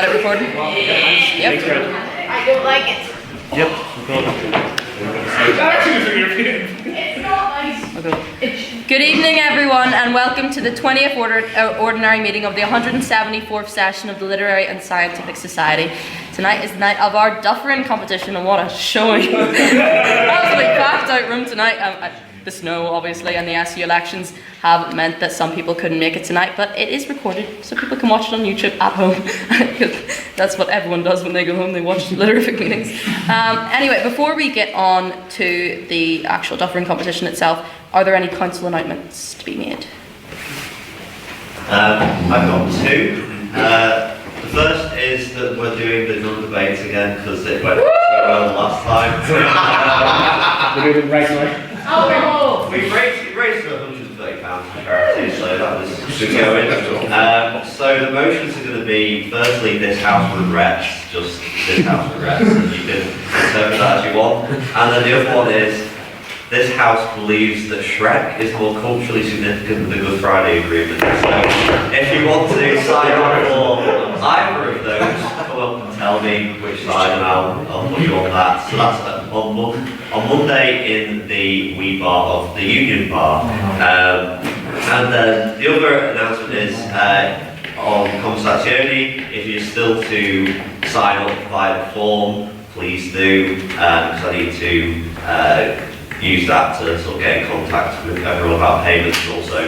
got it recording? Yep. I don't like it. Yep. It's not nice. Okay. Good evening, everyone, and welcome to the 20th ordinary meeting of the 174th session of the Literary and Scientific Society. Tonight is the night of our Dufferin competition, and what a showing! Absolutely packed out room tonight. The snow, obviously, and the SU elections have meant that some people couldn't make it tonight, but it is recorded, so people can watch it on YouTube at home. That's what everyone does when they go home, they watch Literific meetings. Anyway, before we get on to the actual Dufferin competition itself, are there any council announcements to be made? I've got two. The first is that we're doing the drum debates again because it went so well the last time. We're doing it right now. Oh! We raised it to £130 for charity, so that was good going. So the motions are going to be, firstly, this house regrets, just this house regrets, and you can interpret that as you want. And then the other one is, this house believes that Shrek is more culturally significant than the Good Friday Agreement. So if you want to sign up for either of those, come up and tell me which side, and I'll put you on that. So that's on Monday in the wee bar of the Union Bar. And then the other announcement is on Conversazioni. If you're still to sign up via the form, please do, because I need to use that to sort of get in contact with everyone about payments, and also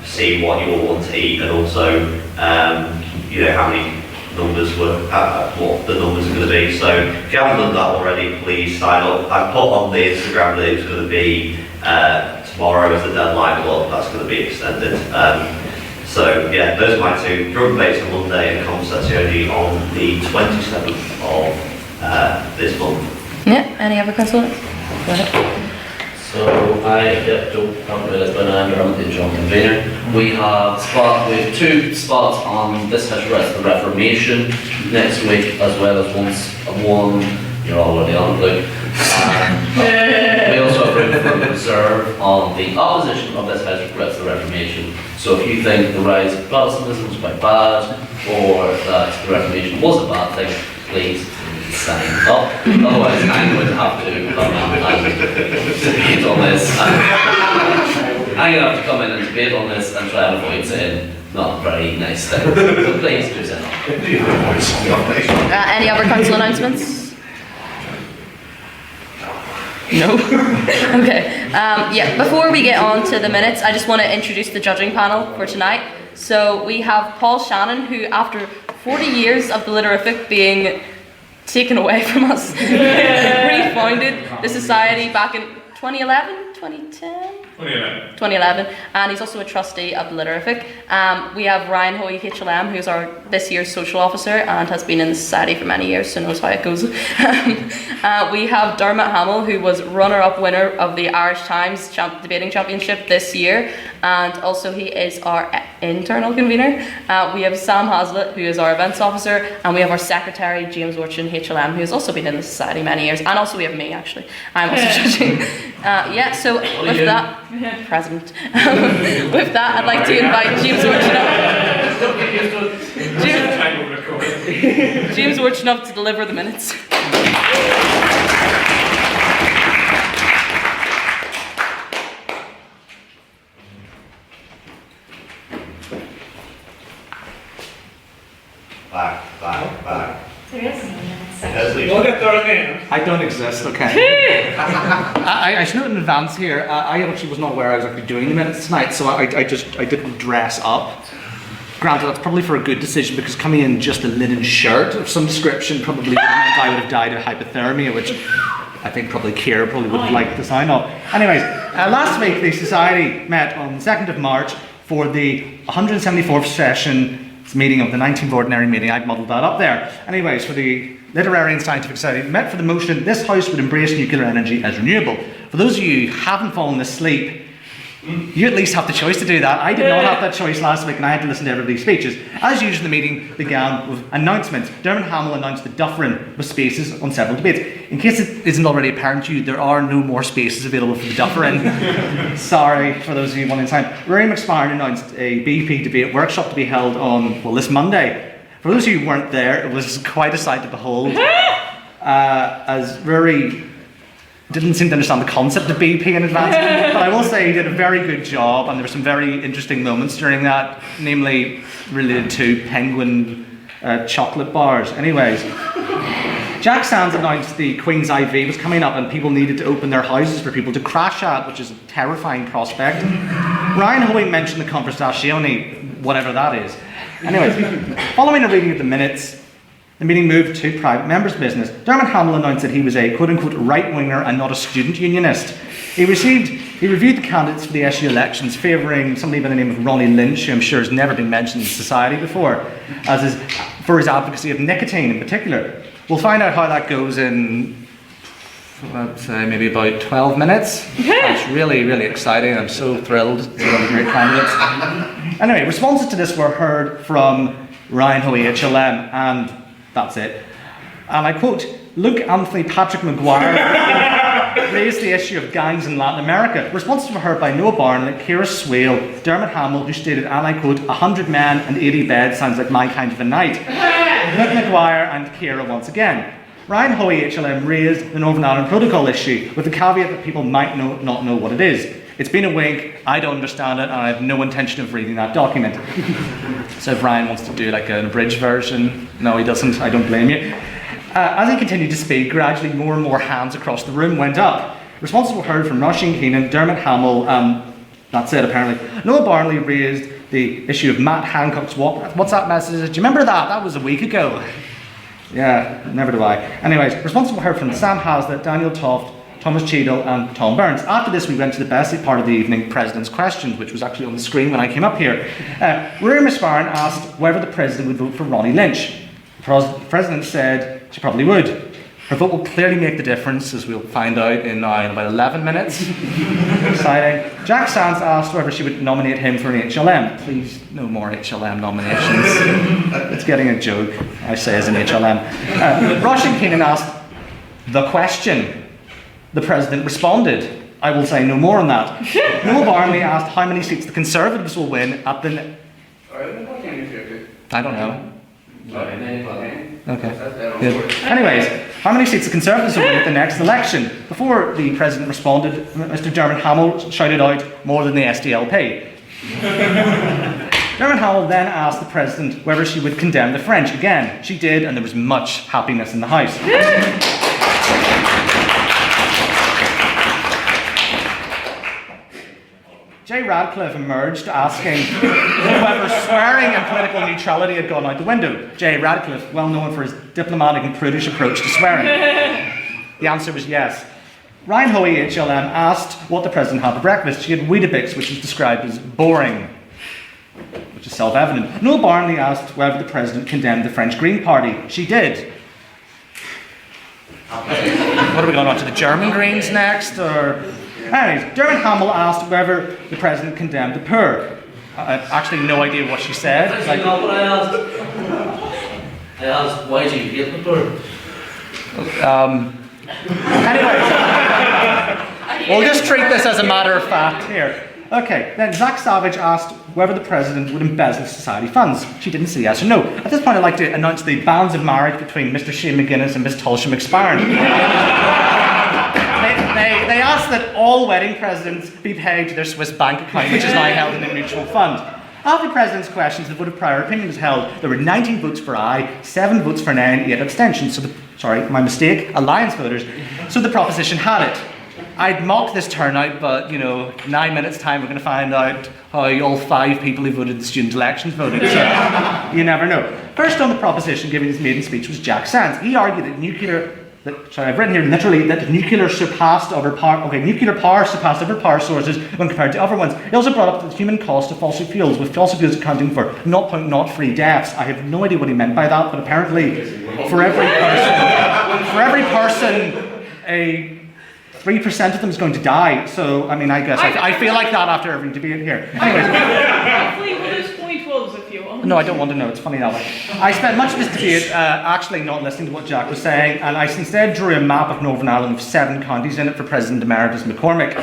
see what you all want to eat, and also you know, how many numbers what the numbers are going to be. So if you haven't done that already, please sign up. I put on the Instagram that it's going to be tomorrow as the deadline, but that's going to be extended. So yeah, those are my two. Drum debates on Monday and Conversazioni on the 27th of this month. Yeah, any other council? Go ahead. So I don't really been I'm the joint convener. We have two spots on this has the Reformation next week, as well as one you're already on, Luke. We also have room for reserve on the opposition of this House regrets the Reformation. So if you think the rise of Protestantism was quite bad, or that the Reformation was a bad thing, please sign up. Otherwise, I'm going to have to come in and debate on this. I'm going to have to come in and debate on this and try and avoid saying not very nice things. So please do sign up. Any other council announcements? No? Okay. Yeah, before we get on to the minutes, I just want to introduce the judging panel for tonight. So we have Paul Shannon, who after 40 years of the Literific being taken away from us, refounded the society back in 2011, 2010? 2011, and he's also a trustee of the Literific. We have Ryan Hoy HLM, who's our this year's social officer and has been in the society for many years, so knows how it goes. We have Dermot Hamill, who was runner-up winner of the Irish Times debating championship this year, and also he is our internal convener. We have Sam Hazlitt, who is our events officer, and we have our secretary, James Orchin HLM, who has also been in the society many years, and also we have me, actually. I'm also judging. Yeah, so with that, President. With that, I'd like to invite James Orchin up. James Orchin up to deliver the minutes. Back. There is no minutes. We'll get there again. I don't exist, okay. I should note in advance here, I actually was not aware I was actually doing the minutes tonight, so I didn't dress up. Granted, that's probably for a good decision, because coming in just a linen shirt of some description probably would have meant I would have died of hypothermia, which I think probably Keir probably would have liked the sign of. Anyways, last week the Society met on the 2nd of March for the 174th session meeting of the 19th ordinary meeting. I've modelled that up there. Anyways, for the Literary and Scientific Society, met for the motion, this House would embrace nuclear energy as renewable. For those of you who haven't fallen asleep, you at least have the choice to do that. I did not have that choice last week, and I had to listen to everybody's speeches. As usual, the meeting began with announcements. Dermot Hamill announced the Dufferin with spaces on several debates. In case it isn't already apparent to you, there are no more spaces available for the Dufferin. Sorry for those of you wanting time. Rory McSparn announced a BP debate workshop to be held on, well, this Monday. For those of you who weren't there, it was quite a sight to behold. As Rory didn't seem to understand the concept of BP in advance, but I will say he did a very good job, and there were some very interesting moments during that, namely related to penguin chocolate bars. Anyways, Jack Sands announced the Queen's IV was coming up and people needed to open their houses for people to crash at, which is a terrifying prospect. Ryan Hoey mentioned the conversazione, whatever that is. Anyways, following a reading of the minutes, the meeting moved to private members' business. Dermot Hamill announced that he was a quote-unquote right-winger and not a student unionist. He reviewed the candidates for the SU elections, favouring somebody by the name of Ronnie Lynch, who I'm sure has never been mentioned in society before, for his advocacy of nicotine in particular. We'll find out how that goes in, let's say, maybe about 12 minutes. It's really, really exciting. I'm so thrilled to have the great candidates. Anyway, responses to this were heard from Ryan Hoey HLM, and that's it. And I quote, Luke Anthony Patrick Maguire raised the issue of gangs in Latin America. Responses were heard by Noah Barnley, Ciara Swale, Dermot Hamill, who stated, and I quote, 100 men and 80 beds sounds like my kind of a night. Luke Maguire and Ciara once again. Ryan Hoey HLM raised the Northern Ireland Protocol issue with the caveat that people might not know what it is. It's been a week, I don't understand it, and I have no intention of reading that document. So if Ryan wants to do like an abridged version, no he doesn't, I don't blame you. As he continued to speak, gradually more and more hands across the room went up. Responses were heard from Roisin Keenan, Dermot Hamill, that's it apparently. Noah Barnley raised the issue of Matt Hancock's what's that message? Do you remember that? That was a week ago. Yeah, never do I. Anyways, responses were heard from Sam Hazlitt, Daniel Toft, Thomas Cheadle and Tom Burns. After this we went to the best part of the evening, President's Questions, which was actually on the screen when I came up here. Rory McSparren asked whether the President would vote for Ronnie Lynch. The President said she probably would. Her vote will clearly make the difference, as we'll find out in about 11 minutes. Exciting. Jack Sands asked whether she would nominate him for an HLM. Please, no more HLM nominations. It's getting a joke, I say as an HLM. Roisin Keenan asked the question. The President responded. I will say no more on that. Noel Barnley asked how many seats the Conservatives will win at the... I don't know. Okay. Good. Anyways, how many seats the Conservatives will win at the next election? Before the President responded, Mr. Dermot Hamill shouted out, more than the SDLP. Dermot Hamill then asked the President whether she would condemn the French. Again, she did, and there was much happiness in the House. Jay Radcliffe emerged asking whether swearing and political neutrality had gone out the window. Jay Radcliffe, well known for his diplomatic and prudish approach to swearing. The answer was yes. Ryan Hoey HLM asked what the President had for breakfast. She had Weetabix, which is described as boring, which is self-evident. Noel Barnley asked whether the President condemned the French Green Party. She did. What are we going on to the German Greens next, or... Anyways, Dermot Hamill asked whether the President condemned the poor. I have actually no idea what she said. That's not what I asked. I asked, why do you hate the poor? Anyways, we'll just treat this as a matter of fact here. Okay, then Zach Savage asked whether the President would embezzle society funds. She didn't say yes or no. At this point, I'd like to announce the banns of marriage between Mr. Shane McGuinness and Miss Tulsa McSparren. They asked that all wedding presents be paid to their Swiss bank account, which is now held in a mutual fund. After President's Questions, the vote of prior opinion was held. There were 19 votes for aye, 7 votes for nay, and 8 abstentions. My mistake, alliance voters. So the proposition had it. I'd mocked this turnout, but 9 minutes time we're going to find out how all 5 people who voted the student elections voted. So you never know. First on the proposition, giving his maiden speech, was Jack Sands. He argued that I've written here literally that nuclear power surpassed other power sources when compared to other ones. He also brought up the human cost of fossil fuels, with fossil fuels accounting for 0.03 deaths. I have no idea what he meant by that, but apparently for every person, 3% of them is going to die. So, I guess I feel like that after every debate here. Anyway. Roughly what is 0.12? if you want. No, I don't want to know. It's funny that way. I spent much of this debate actually not listening to what Jack was saying, and I instead drew a map of Northern Ireland with 7 counties in it for President Emeritus McCormick,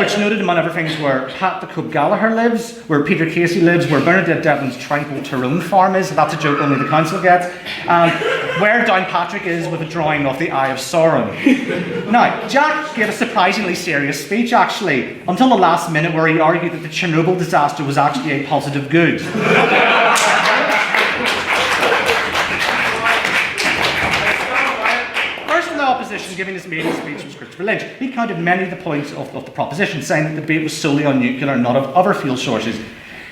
which noted among other things where Pat the Cook Gallagher lives, where Peter Casey lives, where Bernadette Devlin's tranquil Tyrone farm is. That's a joke only the council gets. And where Downpatrick is with a drawing of the Eye of Sauron. Now, Jack gave a surprisingly serious speech, actually, until the last minute, where he argued that the Chernobyl disaster was actually a positive good. First in the opposition giving this maiden speech was Christopher Lynch. He counted many of the points of the proposition, saying that the debate was solely on nuclear and not of other fuel sources.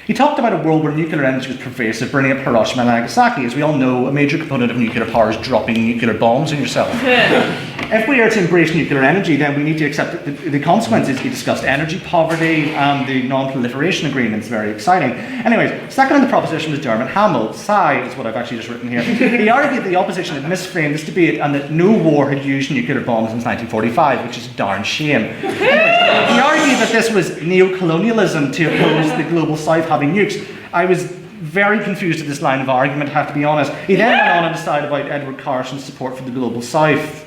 He talked about a world where nuclear energy was pervasive, burning up Hiroshima and Nagasaki. As we all know, a major component of nuclear power is dropping nuclear bombs on yourself. If we are to embrace nuclear energy, then we need to accept the consequences. He discussed energy poverty and the non-proliferation agreements, very exciting. Anyways, second on the proposition was Dermot Hamill. Sigh is what I've actually just written here. He argued that the opposition had misframed this debate and that no war had used nuclear bombs since 1945, which is a darn shame. He argued that this was neo-colonialism to oppose the global south having nukes. I was very confused at this line of argument, I have to be honest. He then went on and decided about Edward Carson's support for the global south.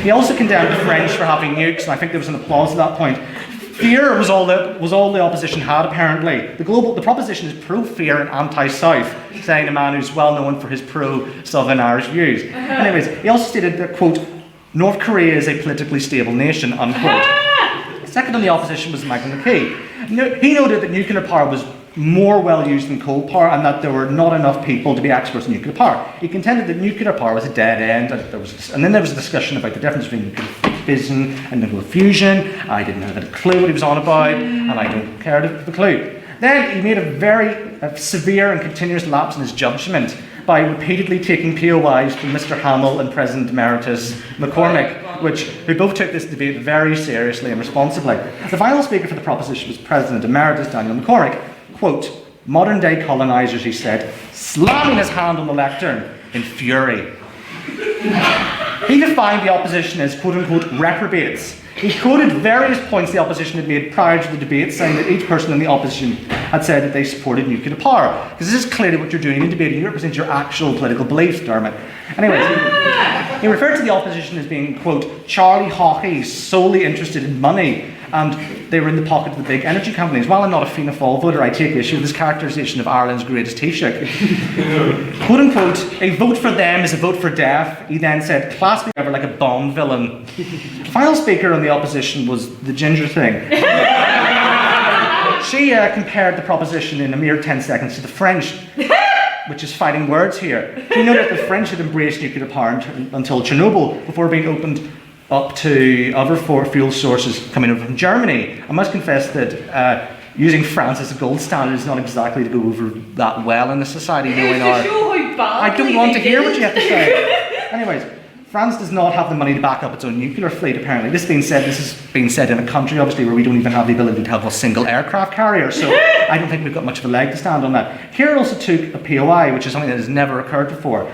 He also condemned the French for having nukes, and I think there was an applause at that point. Fear was all the opposition had, apparently. The proposition is pro-fear and anti-South, saying a man who's well known for his pro-Southern Irish views. Anyways, he also stated that, quote, North Korea is a politically stable nation, unquote. Second on the opposition was Michael McKee. He noted that nuclear power was more well used than coal power and that there were not enough people to be experts in nuclear power. He contended that nuclear power was a dead end, and then there was a discussion about the difference between nuclear fission and nuclear fusion. I didn't have a clue what he was on about, and I don't care to have a clue. Then he made a very severe and continuous lapse in his judgment by repeatedly taking POIs from Mr. Hamill and President Emeritus McCormick, who both took this debate very seriously and responsibly. The final speaker for the proposition was President Emeritus Daniel McCormick. Quote, modern day colonisers, he said, slamming his hand on the lectern in fury. He defined the opposition as quote unquote reprobates. He quoted various points the opposition had made prior to the debate, saying that each person in the opposition had said that they supported nuclear power. Because this is clearly what you're doing in debating. You represent your actual political beliefs, Dermot. Anyways, he referred to the opposition as being, quote, Charlie Hawkey, solely interested in money, and they were in the pocket of the big energy companies. While I'm not a Fianna Fáil voter, I take issue with this characterisation of Ireland's greatest Taoiseach. Quote unquote, a vote for them is a vote for death. He then said, class me ever like a Bond villain. The final speaker on the opposition was the ginger thing. She compared the proposition in a mere 10 seconds to the French, which is fighting words here. She noted that the French had embraced nuclear power until Chernobyl before being opened up to other fuel sources coming over from Germany. I must confess that using France as a gold standard is not exactly to go over that well in the society, knowing our... I don't want to hear what you have to say. Anyways, France does not have the money to back up its own nuclear fleet, apparently. This has been said in a country, obviously, where we don't even have the ability to have a single aircraft carrier, so I don't think we've got much of a leg to stand on that. Kieran also took a POI, which is something that has never occurred before.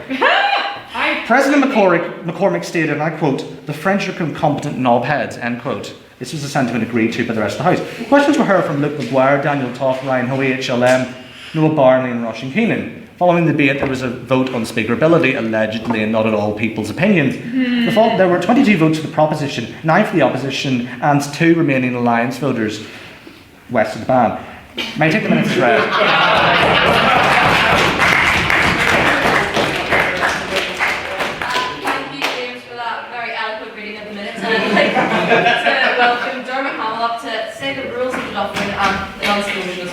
President McCormick stated, and I quote, the French are incompetent knobheads, end quote. This was a sentiment agreed to by the rest of the House. Questions were heard from Luke McGuire, Daniel Toff, Ryan Hoey, HLM, Noah Barnley and Roisin Keenan. Following the debate, there was a vote on speakerability, allegedly, and not at all people's opinions. There were 22 votes for the proposition, 9 for the opposition, and 2 remaining alliance voters west of the ban. May I take the minutes as read? To welcome Dermot Hamill up to say the rules of the Dufferin and the non-exclusion.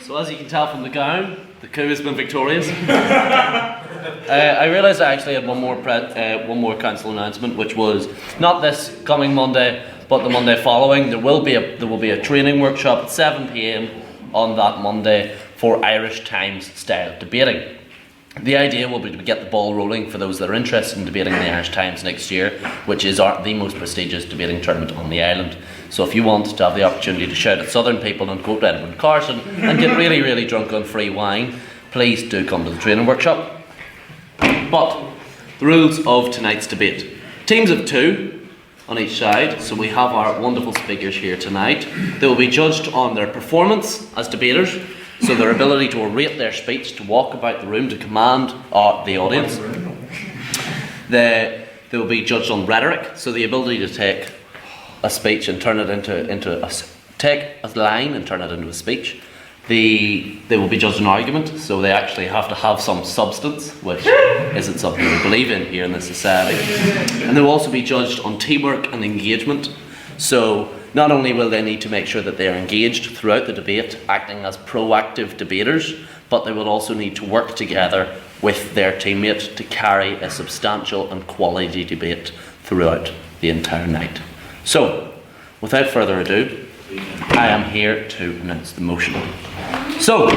So as you can tell from the gown, the coup has been victorious. I realised I actually had one more council announcement, which was not this coming Monday, but the Monday following. There will be a training workshop at 7 p.m. on that Monday for Irish Times style debating. The idea will be to get the ball rolling for those that are interested in debating in the Irish Times next year, which is the most prestigious debating tournament on the island. So if you want to have the opportunity to shout at Southern people and quote Edward Carson and get really, really drunk on free wine, please do come to the training workshop. But the rules of tonight's debate. Teams of 2 on each side. So we have our wonderful speakers here tonight. They will be judged on their performance as debaters, so their ability to orate their speech, to walk about the room, to command the audience. They will be judged on rhetoric, so the ability to take a speech and turn it take a line and turn it into a speech. They will be judged on argument, so they actually have to have some substance, which isn't something we believe in here in this society. And they will also be judged on teamwork and engagement. So not only will they need to make sure that they are engaged throughout the debate, acting as proactive debaters, but they will also need to work together with their teammate to carry a substantial and quality debate throughout the entire night. So, without further ado, I am here to announce the motion. So,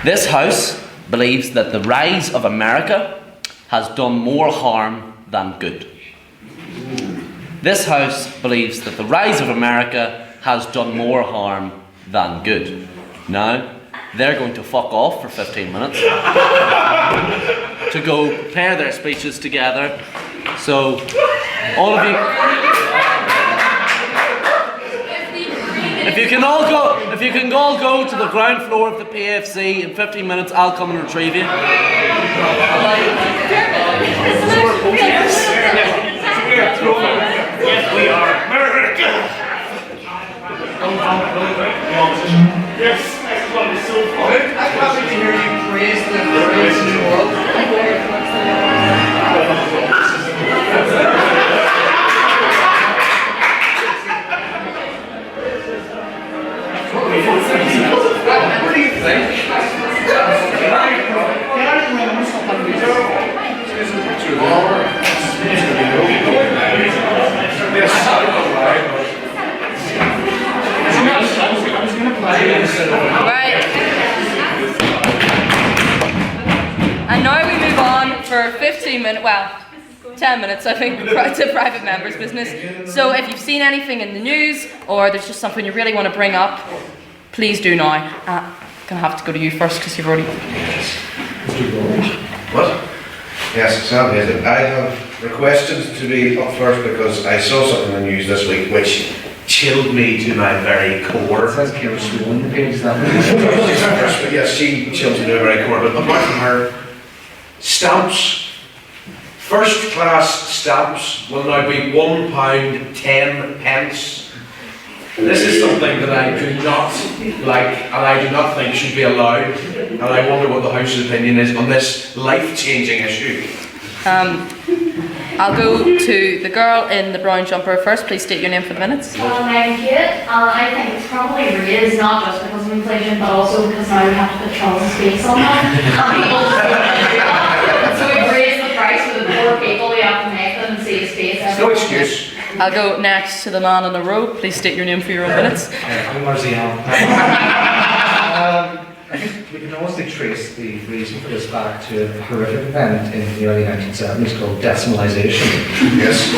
this House believes that the rise of America has done more harm than good. This House believes that the rise of America has done more harm than good. Now, they're going to fuck off for 15 minutes to go prepare their speeches together. So, all of you, if you can all go to the ground floor of the PFC in 15 minutes, I'll come and retrieve you. Yes, we are America! Yes, everyone is so fun. I'm happy to hear you praise the liberation in the world. What do you think? Right. And now we move on for 15 minutes, well, 10 minutes I think, to private members' business. So if you've seen anything in the news, or there's just something you really want to bring up, please do now. Gonna have to go to you first because you've already... What? Yes, sadly, I have requested to be up first because I saw something in the news this week which chilled me to my very core. It says Kira Swan, the page is that. Yes, she chilled me to my very core, but apart from her, stamps, first class stamps will now be £1.10. This is something that I do not like and I do not think should be allowed, and I wonder what the House's opinion is on this life-changing issue. I'll go to the girl in the brown jumper first. Please state your name for the minutes. Well, I'm Kate. I think it's probably raised not just because of inflation, but also because now we have to put Charles' face on them. So we've raised the price for the poor people. We have to make them and see his face. No excuse. I'll go next to the man in the row. Please state your name for your own minutes. I'm Marzian. I think we can honestly trace the reason for this back to a horrific event in the early 1970s called decimalisation. Yes.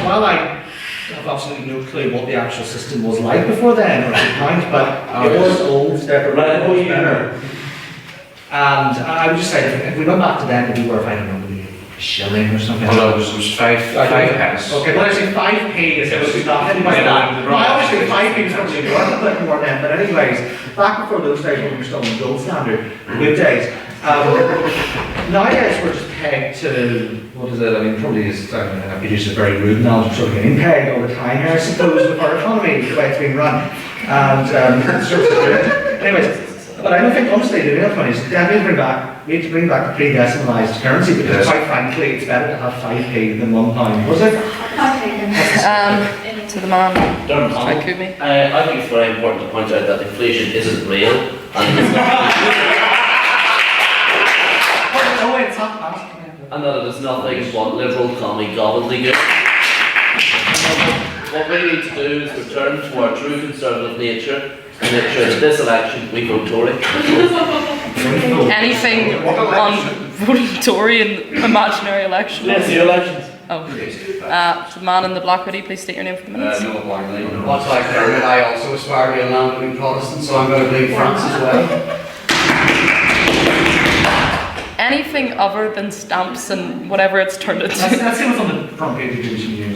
Well, I have absolutely no clue what the actual system was like before then, or the point, but it was old, definitely was better. And I would just say, if we went back to then, it'd be worth, I don't know, maybe a shilling or something. Although it was five pence. Okay, well, I say 5p is nothing like that. Well, obviously 5p is probably worth a bit more then, but anyways, back before those days when we were still in the gold standard, the good days. Nowadays we're just pegged to, what is it, I mean, probably is, I've used a very rude analogy, sort of getting pegged all the time here, I suppose, with our economy, the way it's being run. And it's sort of good. Anyways, but I don't think, honestly, the real point is definitely we need to bring back the pre-decimalised currency, because quite frankly, it's better to have 5p than £1, was it? To the man. Dermot, Hi, QUB. I think it's very important to point out that inflation isn't real, and that it is nothing but liberal commie gobbledygook. What we need to do is return to our true conservative nature and make sure that this election we vote Tory. Anything on voting Tory in imaginary election? Yes, the elections. Oh. To the man in the black hoodie, please state your name for the minutes. Much like Dermot, I also aspire to be a landowning Protestant, so I'm going to blame France as well. anything other than stamps and whatever it's turned into. Let's see what's on the front page of the union.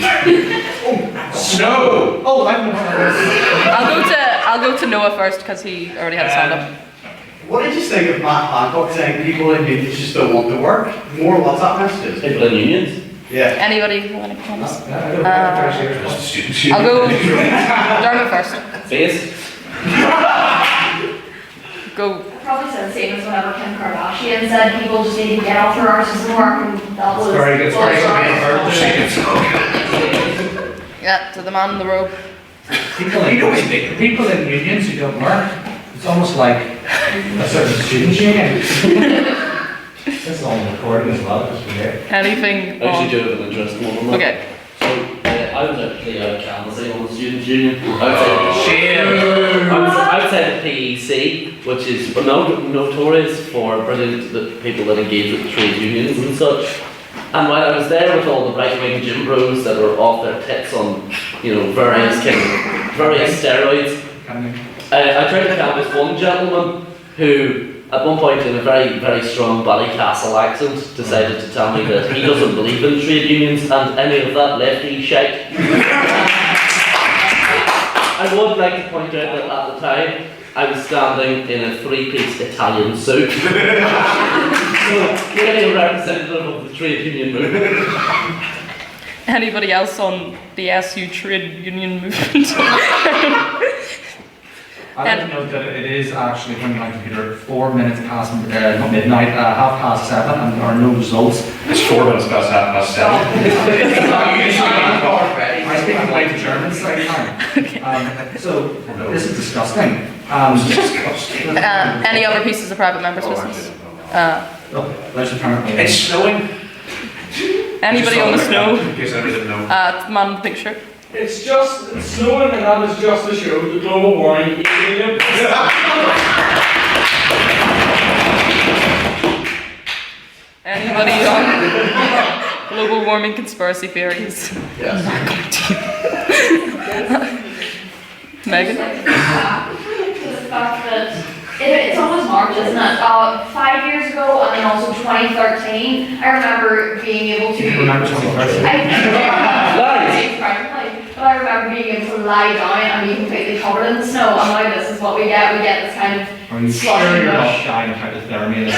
Snow! Oh, I haven't heard I'll go to Noah first because he already had his hand up. What did you think of Matt Hancock saying people in unions just don't want to work? More WhatsApp messages. People in unions. Yeah. Anybody have any comments? Students' I'll go Dermot first. Face. Go. I probably said the same as whenever Kim Kardashian said people just need to get off their arses and work, and that was very good. well, Yeah, to the man in the robe. People in unions who don't work, it's almost like a certain students' union. This is all recording as well, just for there. Anything I actually on... do have an interesting one on that. Okay. So, I was actually out canvassing on the students' union. Outside the PEC, which is notorious for brilliant people that engage with trade unions and such. And while I was there with all the right-wing gym bros that were off their tits on, various steroids, I tried to canvass one gentleman who, at one point in a very, very strong Ballycastle accent, decided to tell me that he doesn't believe in trade unions and any of that lefty shite. I would like to point out that at the time, I was standing in a three-piece Italian suit. So, clearly a representative of the trade union movement. Anybody else on the SU trade union movement? I'd like to note that it is actually, from my computer, 4 minutes past midnight, 7:30, and there are no results. It's 4 minutes past 7:30. I speak like the Germans right now. So, this is disgusting. Any other pieces of private members' business? There's apparently... It's snowing. Anybody on the snow? In case anybody didn't know. The man in the pink shirt. It's snowing, and that is just to show the global warming. Anybody on global warming conspiracy theories? Yes. Megan? the fact that it's almost March, isn't it? 5 years ago, and then also 2013, I remember being able to. You remember 2013? But I remember being able to lie down and be completely covered in the snow, and now this is what we get. We get this kind of Are you sure slushy you're not rush. shying hypothermia?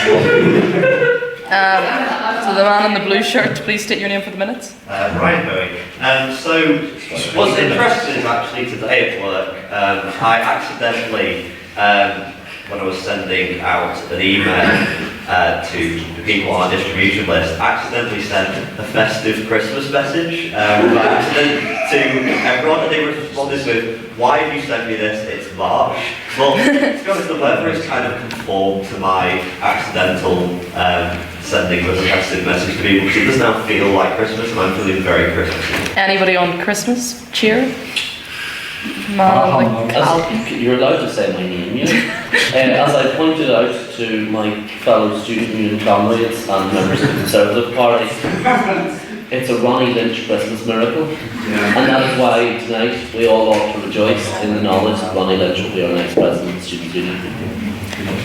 So the man in the blue shirt, please state your name for the minutes. Ryan Bowie. So, what's interesting is actually today at work, I accidentally, when I was sending out an email to the people on our distribution list, accidentally sent a festive Christmas message by accident to everyone, and they responded with, "Why have you sent me this? It's March." Well, to be honest, the weather has kind of conformed to my accidental sending of a festive message to people, because it does now feel like Christmas, and I'm feeling very Christmassy. Anybody on Christmas cheer? Man, like, You're allowed to say my name, as I pointed out to my fellow student union comrades and members of the Conservative Party, it's a Ronnie Lynch Christmas miracle. And that is why tonight we all ought to rejoice in the knowledge that Ronnie Lynch will be our next president of the student union.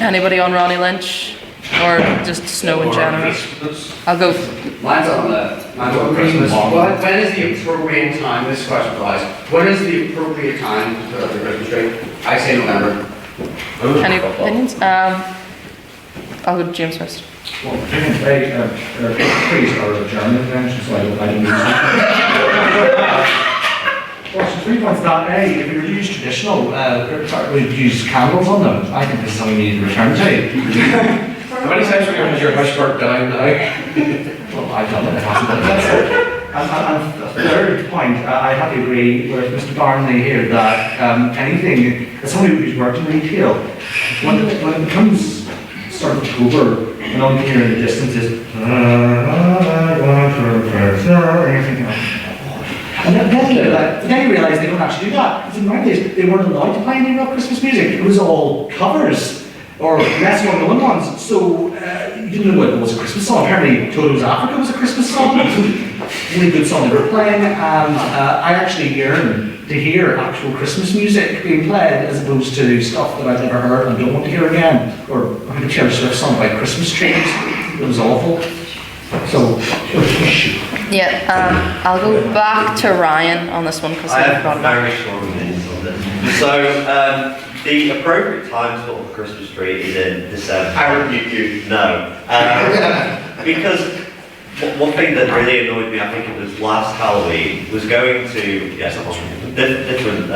anybody on Ronnie Lynch? Or just snow in general? I'll go. Mine's on Christmas. When is the appropriate time, this question applies, when is the appropriate time to put up the Christmas tree? I say November. Any opinions? I'll go to James first. Well, trees are a German invention, so I don't use them. Well, so 3 points that A, if we use traditional, we'd use candles on them. I think this is something we need to return to. How many times have your house burnt down now? Well, I've done it, it hasn't been this. And the third point, I have to agree with Mr. Barnley here that anything, as somebody who's worked in retail, when it becomes start of October, and all you can hear in the distance is, and you're thinking, and then you realise they don't actually do that. Because in my days, they weren't allowed to play any real Christmas music. It was all covers, or less well-known ones. So you didn't know whether it was a Christmas song. Apparently, Toto's Africa was a Christmas song. Really good song they were playing, and I actually yearn to hear actual Christmas music being played as opposed to stuff that I've never heard and don't want to hear again. Or I heard a Taylor Swift song about Christmas trees. It was awful. So, Yeah, I'll go back to Ryan on this one because I I brought have it up. very strong opinions on this. So, the appropriate time to put up a Christmas tree is in December. I rebuke you. No. Because one thing that really annoyed me, I think it was last Halloween, was going to, yes, different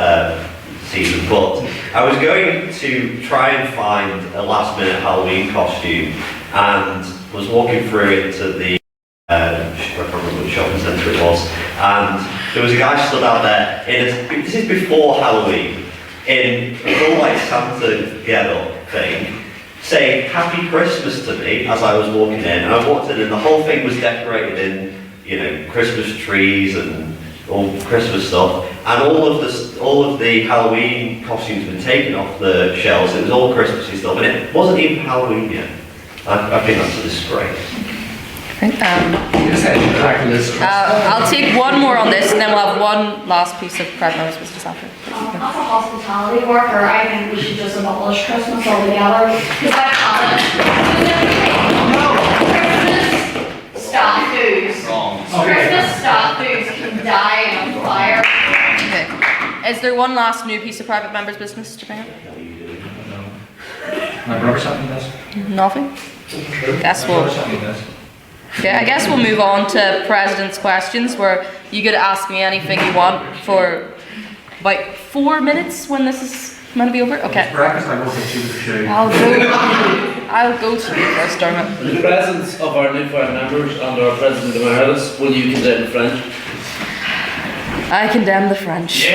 season, but I was going to try and find a last minute Halloween costume and was walking through into the I can't remember which shopping centre it was, and there was a guy stood out there this is before Halloween, in a full like Santa get-up thing, saying Happy Christmas to me as I was walking in, and I walked in and the whole thing was decorated in, Christmas trees and all Christmas stuff, and all of the Halloween costumes had been taken off the shelves. It was all Christmassy stuff, and it wasn't even Halloween yet. I think that's a disgrace. I'll take one more on this and then we'll have one last piece of prep notes just after. As a hospitality worker, I think we should just abolish Christmas altogether. Because I can't. Christmas statues. Christmas statues can die in a fire. Okay. Is there one last new piece of private members' business to bring up? my brother sent me this. Nothing? Okay, I guess we'll move on to President's Questions, where you get to ask me anything you want for about 4 minutes when this is meant to be over. Okay. Breakfast, I will get you the shoe. I'll go to you first, Dermot. In the presence of our new foreign members and our President Emeritus, will you condemn the French? I condemn the French.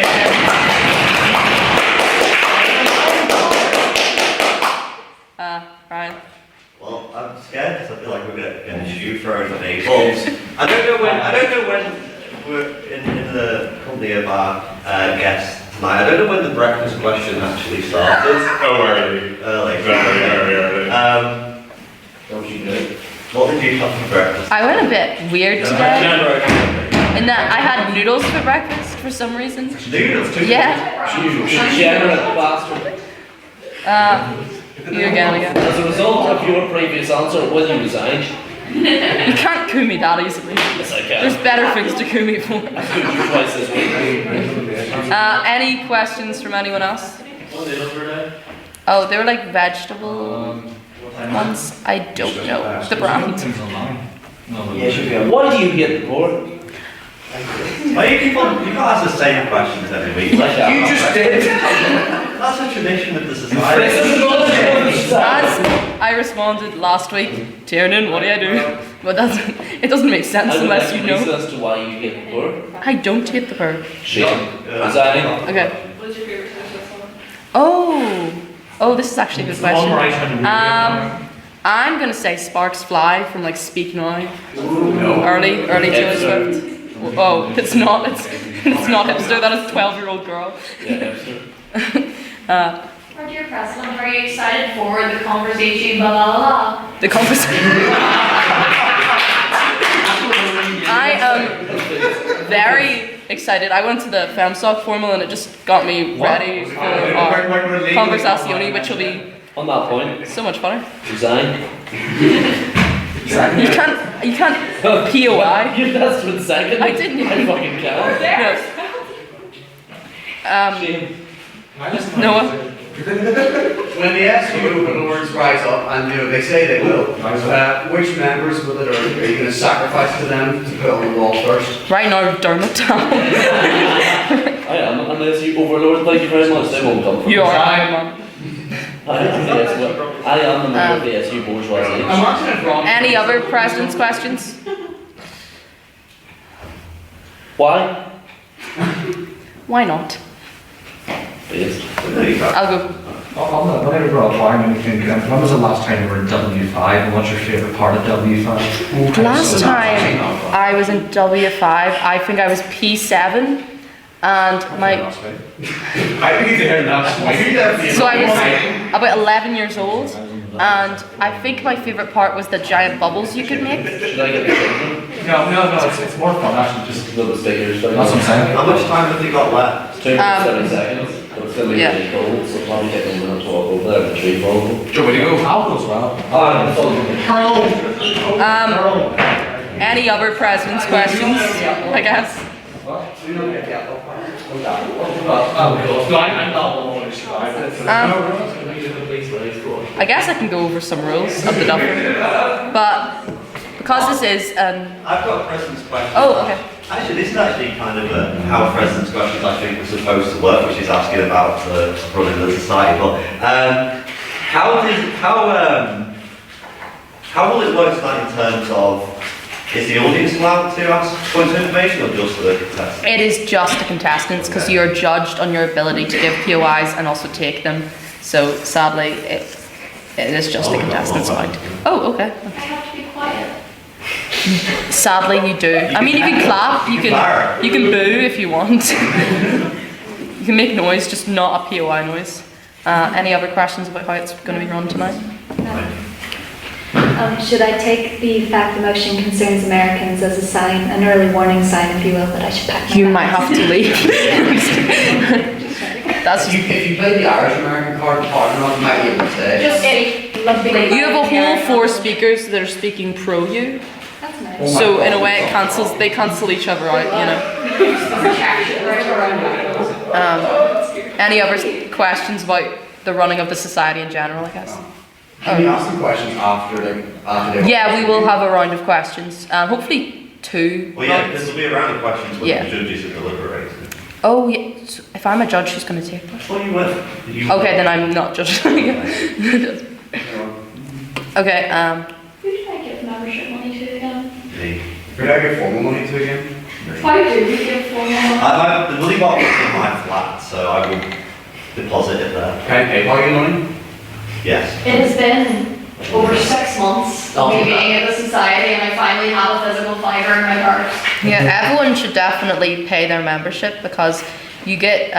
Ryan. Well, I'm scared because I feel like we're going to get a shoe thrown at me. But I don't know when we're in the company of our guests tonight. I don't know when the breakfast question actually started. Early. Very early. What was you doing? What did you have for breakfast? I went a bit weird today. In that I had noodles for breakfast for some reason. Noodles? Yeah. You degenerate bastard. You again. As a result of your previous answer, will you resign? You can't coup me that easily. Yes, I can. There's better things to coup me for. I've cooked you twice this week. Any questions from anyone else? Oh, they were like vegetable ones. I don't know the brand. Why do you hate the poor? Why you can't ask the same questions every week. You just did. That's a tradition with the society. As I responded last week, Tiernan, what do I do? But it doesn't make sense unless you know. As to why you hate the poor. I don't hate the poor. Shame. Resigning. Okay. Oh, this is actually a good question. I'm gonna say Sparks Fly from like Speak Now. Early Taylor Swift. Oh, it's not hipster. That is a 12-year-old girl. Yeah, hipster. Our dear President, I'm very excited for the conversation, blah blah blah. The conversation. I am very excited. I went to the FemSoc formal and it just got me ready for our conversazione, which will be On that point, so much funner. resign. You can't POI. You asked for the second. I didn't. I fucking can't. No. Noah. When the SU overlords rise up, and they say they will, which members will it earn? Are you going to sacrifice to them to put on the wall first? Right now, Dermot. I am, unless you overlord, thank you very much, they won't come for You me. are Iron Man. I am the member of the SU bourgeoisie. Any other president's questions? Why? Why not? Please. I'll go. Whenever you brought up wine, when you think, when was the last time you were in W5 and what's your favourite part of W5? Last time I was in W5, I think I was P7. And my, I think they're not. so I was about 11 years old, and I think my favourite part was the giant bubbles you could make. Should I get the children? No, it's more fun actually, just A little bit bigger. that's what I'm saying. How much time have you got left? 230 seconds. feeling really cold, so probably take a minute to walk over there and retrieve all of them. Do you want me to go? I'll go as well. Any other president's questions, I guess? I guess I can go over some rules of the Dufferin, but because this is I've got a president's question. oh, okay. Actually, this is actually kind of how president's questions I think are supposed to work, which is asking about the running of the society. But how will it work tonight in terms of, is the audience allowed to ask points of information or just the contestants? It is just the contestants because you are judged on your ability to give POIs and also take them. So sadly, it is just the contestants' point. Oh, okay. I have to be quiet. Sadly, you do. I mean, you can clap, you can boo if you want. You can make noise, just not a POI noise. Any other questions about how it's going to be run tonight? Should I take the fact the motion concerns Americans as a sign, an early warning sign, if you will, that I should pack my You bags? might have to leave. That's If you play the Irish American card hard enough, you might be able to say. Just lovely. you have a whole 4 speakers that are speaking pro you. That's nice. So in a way, they cancel each other out, you know. Any other questions about the running of the society in general, I guess? Can you ask them questions after they? Yeah, we will have a round of questions. Hopefully 2 Well, yeah, rounds. this will be a round of questions when Yeah. the judges are deliberating. Oh, yeah. So if I'm a judge, who's going to take that? Well, you will. Okay, then I'm not judging. Okay, Who did I give membership money to again? Me. Could I get formal money to again? Why do we give formal money? The money box is in my flat, so I will deposit it there. Can I pay for your money? Yes. It has been over 6 months of me being at the society, and I finally have a physical fibre in my purse. yeah, everyone should definitely pay their membership because you get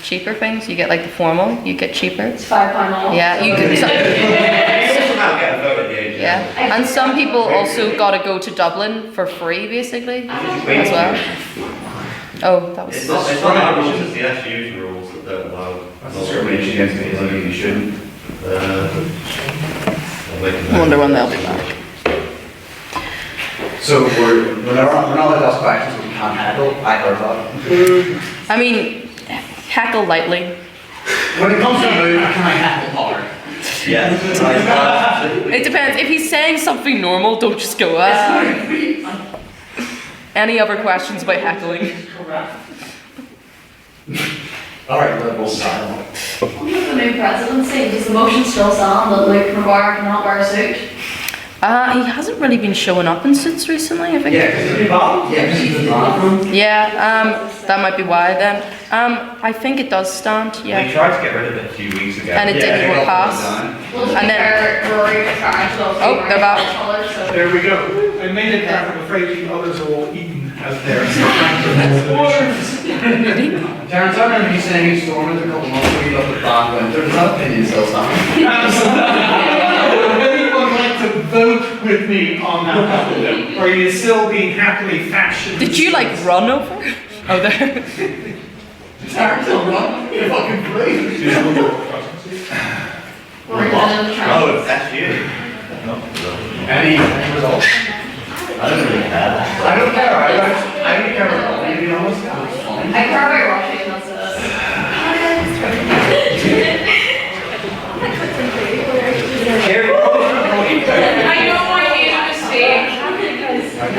cheaper things. You get like the formal, you get cheaper. It's £5 off. Yeah, you can. Somehow get a vote at the AGM. Yeah, and some people also got to go to Dublin for free, basically, as well. Oh, that It's was. not our rules, it's the SU's rules that don't allow. That's discrimination against me, so you shouldn't. I wonder when they'll be back. So we're not allowed to ask questions, but we can't handle. I heard that. I mean, heckle lightly. When it comes to food, can I handle hard? Yes. It depends. If he's saying something normal, don't just go. Any other questions about heckling? Alright, we'll start. Under the new presidency, does the motion still stand that Luke McGuire cannot wear a suit? He hasn't really been showing up in suits recently, I think. Yeah, because he's in the bathroom. Yeah, that might be why then. I think it does stand, They yeah. tried to get rid of it a few weeks ago. And it didn't go past. Well, to be And then- fair, Rory was trying to Oh, they're back. so. There we go. I made it back, I'm afraid the others are all eaten as theirs. Terence, I remember you saying you stormed it a couple months ago, you looked at Bad Winter. Does that opinion still stand? Would anyone like to vote with me on that? Or are you still being happily fashioned? Did you like run over? Oh, there. Terence, I'm not. You're fucking please. Rory's in the trash. Oh, that's you. Any results? I don't really care. I don't care. I don't care about it, to be honest. It's fine. I care about Roshi, and that's it. I know I made a mistake.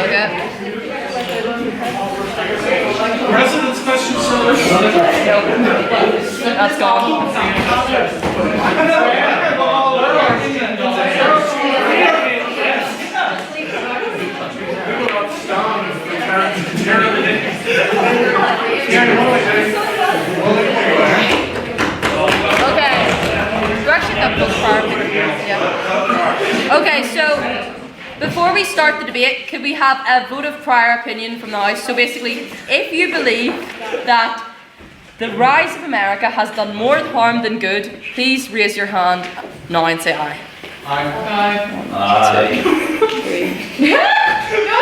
Okay. President's question, sir? That's gone. Okay. You actually got both far. Yeah. Okay, so before we start the debate, could we have a vote of prior opinion from the House? So basically, if you believe that the rise of America has done more harm than good, please raise your hand now and say aye. No,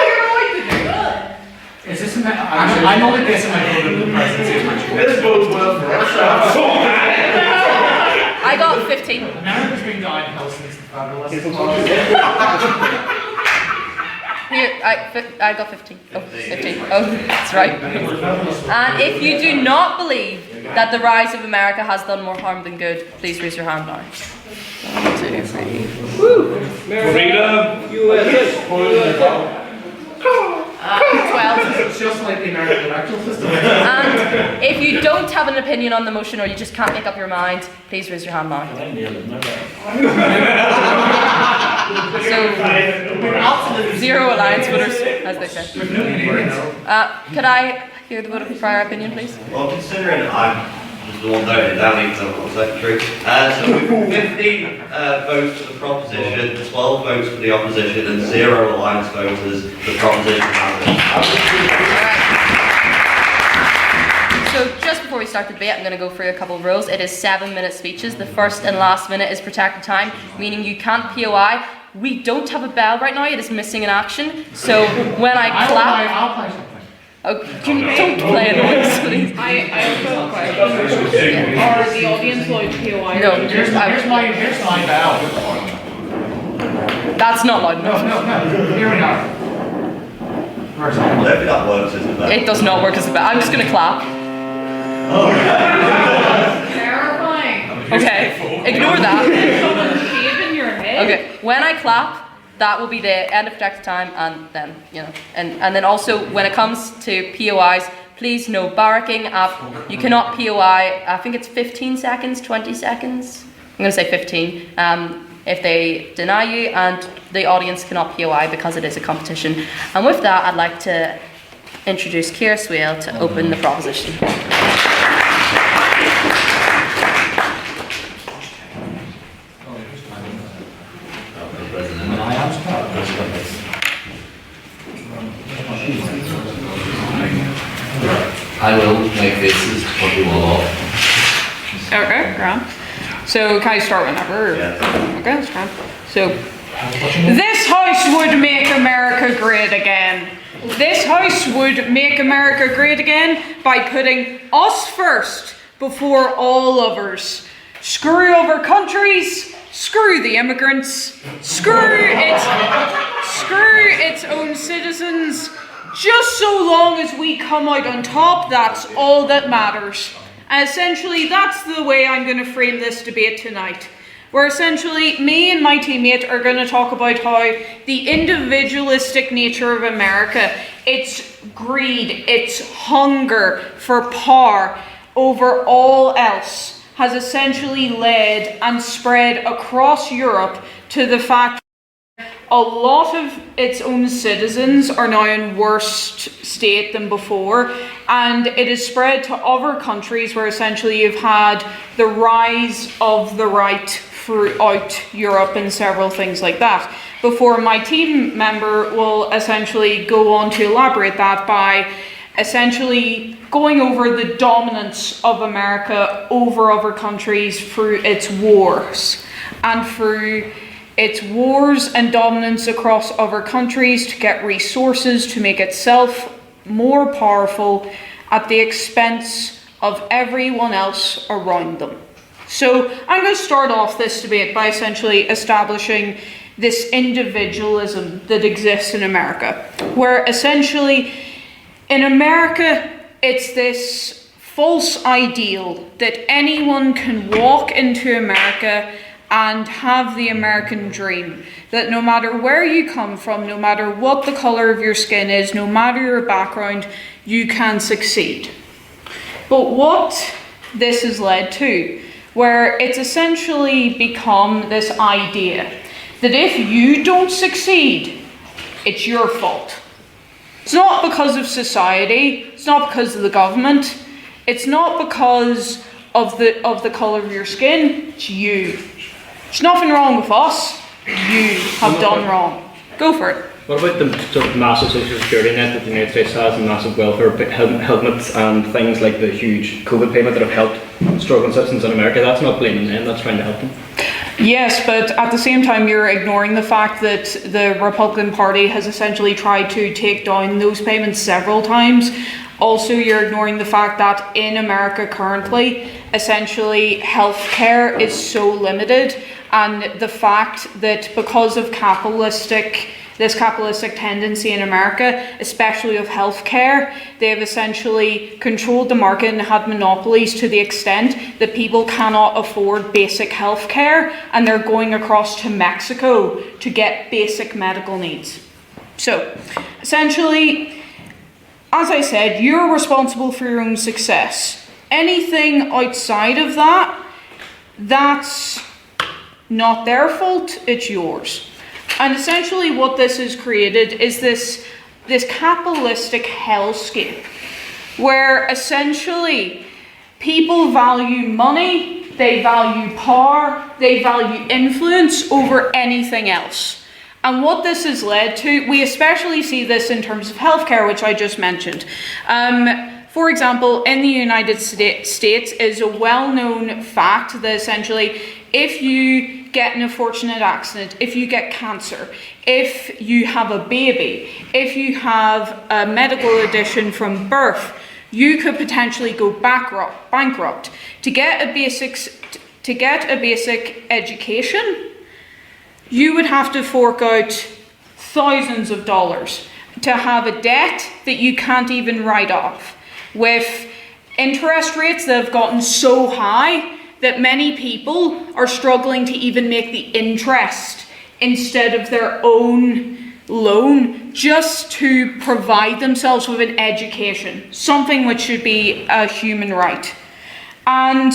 you're going to do it. Is this I'm only basing my vote on the presidency of my choice. This bodes well for us. I got 15. America's been downhill since the Federalists. Here, I got 15. Oh, 15. Oh, that's right. And if you do not believe that the rise of America has done more harm than good, please raise your hand now. 1, 2, 3. Freedom, USA. 12. It's just like the American electoral system. And if you don't have an opinion on the motion or you just can't make up your mind, please raise your hand now. So, 0 alliance voters, as they say. Could I hear the vote of prior opinion, please? Well, considering I'm just the one voting down, even though I'm not secretary, so we've got 15 votes for the proposition, 12 votes for the opposition, and 0 alliance voters for the proposition. So just before we start the debate, I'm going to go through a couple of rules. It is 7-minute speeches. The first and last minute is protected time, meaning you can't POI. We don't have a bell right now. It is missing in action. So when I clap... I'll play something. Oh, don't play a noise, please. I have a question. Are the audience allowed to POI? No, Here's my bell. that's not loud No, enough. no, no. Here we are. Where's I that? don't think that works, isn't it? It does not work as a bell. I'm just going to clap. Terrifying. Okay, ignore that. Someone's shaving your head. Okay, when I clap, that will be the end of protected time, and then, and then also when it comes to POIs, please no barracking. You cannot POI, I think it's 15 seconds, 20 seconds. I'm going to say 15. If they deny you, and the audience cannot POI because it is a competition. And with that, I'd like to introduce Ciara Swale to open the proposition. I will make faces to put you all off. Okay, grand. So can I start whenever? Yeah. Okay, that's grand. So, this house would make America great again. This house would make America great again by putting us first before all others. Screw other countries, screw the immigrants, screw its own citizens. Just so long as we come out on top, that's all that matters. And essentially, that's the way I'm going to frame this debate tonight. Where essentially, me and my teammate are going to talk about how the individualistic nature of America, its greed, its hunger for power over all else, has essentially led and spread across Europe to the fact a lot of its own citizens are now in worse state than before, and it is spread to other countries where essentially you've had the rise of the right throughout Europe and several things like that. Before my team member will essentially go on to elaborate that by essentially going over the dominance of America over other countries through its wars and through its wars and dominance across other countries to get resources to make itself more powerful at the expense of everyone else around them. So I'm going to start off this debate by essentially establishing this individualism that exists in America, where essentially in America it's this false ideal that anyone can walk into America and have the American dream, that no matter where you come from, no matter what the colour of your skin is, no matter your background, you can succeed. But what this has led to, where it's essentially become this idea that if you don't succeed, it's your fault. It's not because of society, it's not because of the government, it's not because of the colour of your skin, it's you. There's nothing wrong with us, you have done wrong. Go for it. What about the sort of massive social security net that the United States has and massive welfare helmets and things like the huge COVID payment that have helped struggling citizens in America? That's not blaming them, that's trying to help them. Yes, but at the same time, you're ignoring the fact that the Republican Party has essentially tried to take down those payments several times. Also, you're ignoring the fact that in America currently, essentially healthcare is so limited, and the fact that because of this capitalistic tendency in America, especially of healthcare, they've essentially controlled the market and had monopolies to the extent that people cannot afford basic healthcare, and they're going across to Mexico to get basic medical needs. So, essentially, as I said, you're responsible for your own success. Anything outside of that, that's not their fault, it's yours. And essentially what this has created is this capitalistic hellscape, where essentially people value money, they value power, they value influence over anything else. And what this has led to, we especially see this in terms of healthcare, which I just mentioned. For example, in the United States is a well-known fact that essentially if you get in a fortunate accident, if you get cancer, if you have a baby, if you have a medical addition from birth, you could potentially go bankrupt. To get a basic education, you would have to fork out thousands of dollars to have a debt that you can't even write off, with interest rates that have gotten so high that many people are struggling to even make the interest instead of their own loan just to provide themselves with an education, something which should be a human right. And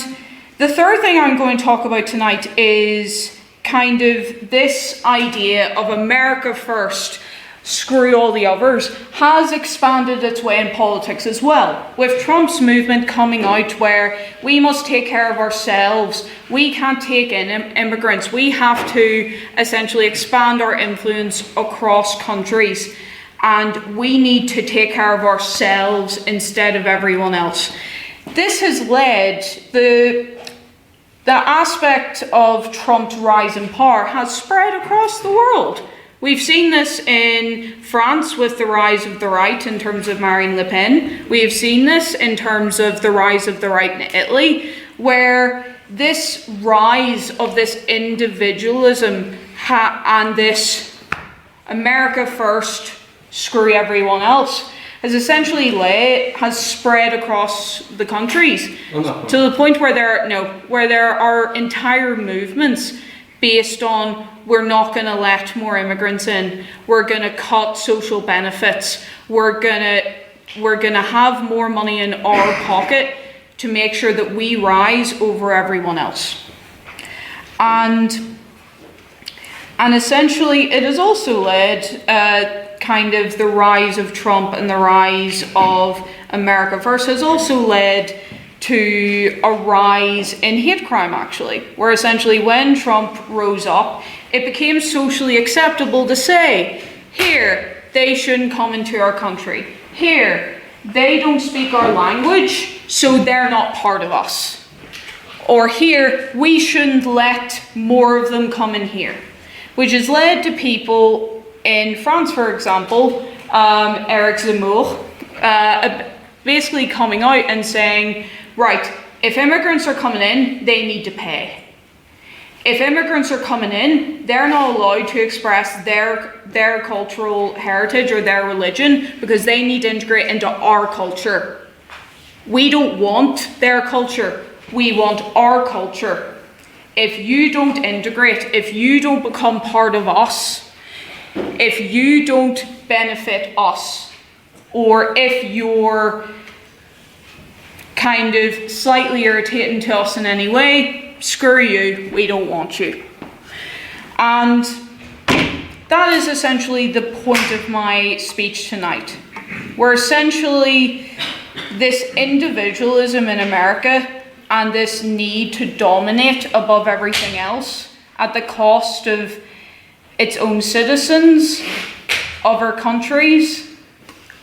the third thing I'm going to talk about tonight is kind of this idea of America first, screw all the others, has expanded its way in politics as well. With Trump's movement coming out where we must take care of ourselves, we can't take in immigrants, we have to essentially expand our influence across countries, and we need to take care of ourselves instead of everyone else. This has led the aspect of Trump's rise in power has spread across the world. We've seen this in France with the rise of the right in terms of Marine Le Pen. We have seen this in terms of the rise of the right in Italy, where this rise of this individualism and this America first, screw everyone else, has essentially has spread across the countries to the point where there are entire movements based on we're not going to let more immigrants in, we're going to cut social benefits, we're going to have more money in our pocket to make sure that we rise over everyone else. And essentially it has also led kind of the rise of Trump and the rise of America First has also led to a rise in hate crime, actually, where essentially when Trump rose up, it became socially acceptable to say, here, they shouldn't come into our country. Here, they don't speak our language, so they're not part of us. Or here, we shouldn't let more of them come in here. Which has led to people in France, for example, Eric Zemmour, basically coming out and saying, right, if immigrants are coming in, they need to pay. If immigrants are coming in, they're not allowed to express their cultural heritage or their religion because they need to integrate into our culture. We don't want their culture, we want our culture. If you don't integrate, if you don't become part of us, if you don't benefit us, or if you're kind of slightly irritating to us in any way, screw you, we don't want you. And that is essentially the point of my speech tonight, where essentially this individualism in America and this need to dominate above everything else at the cost of its own citizens, other countries,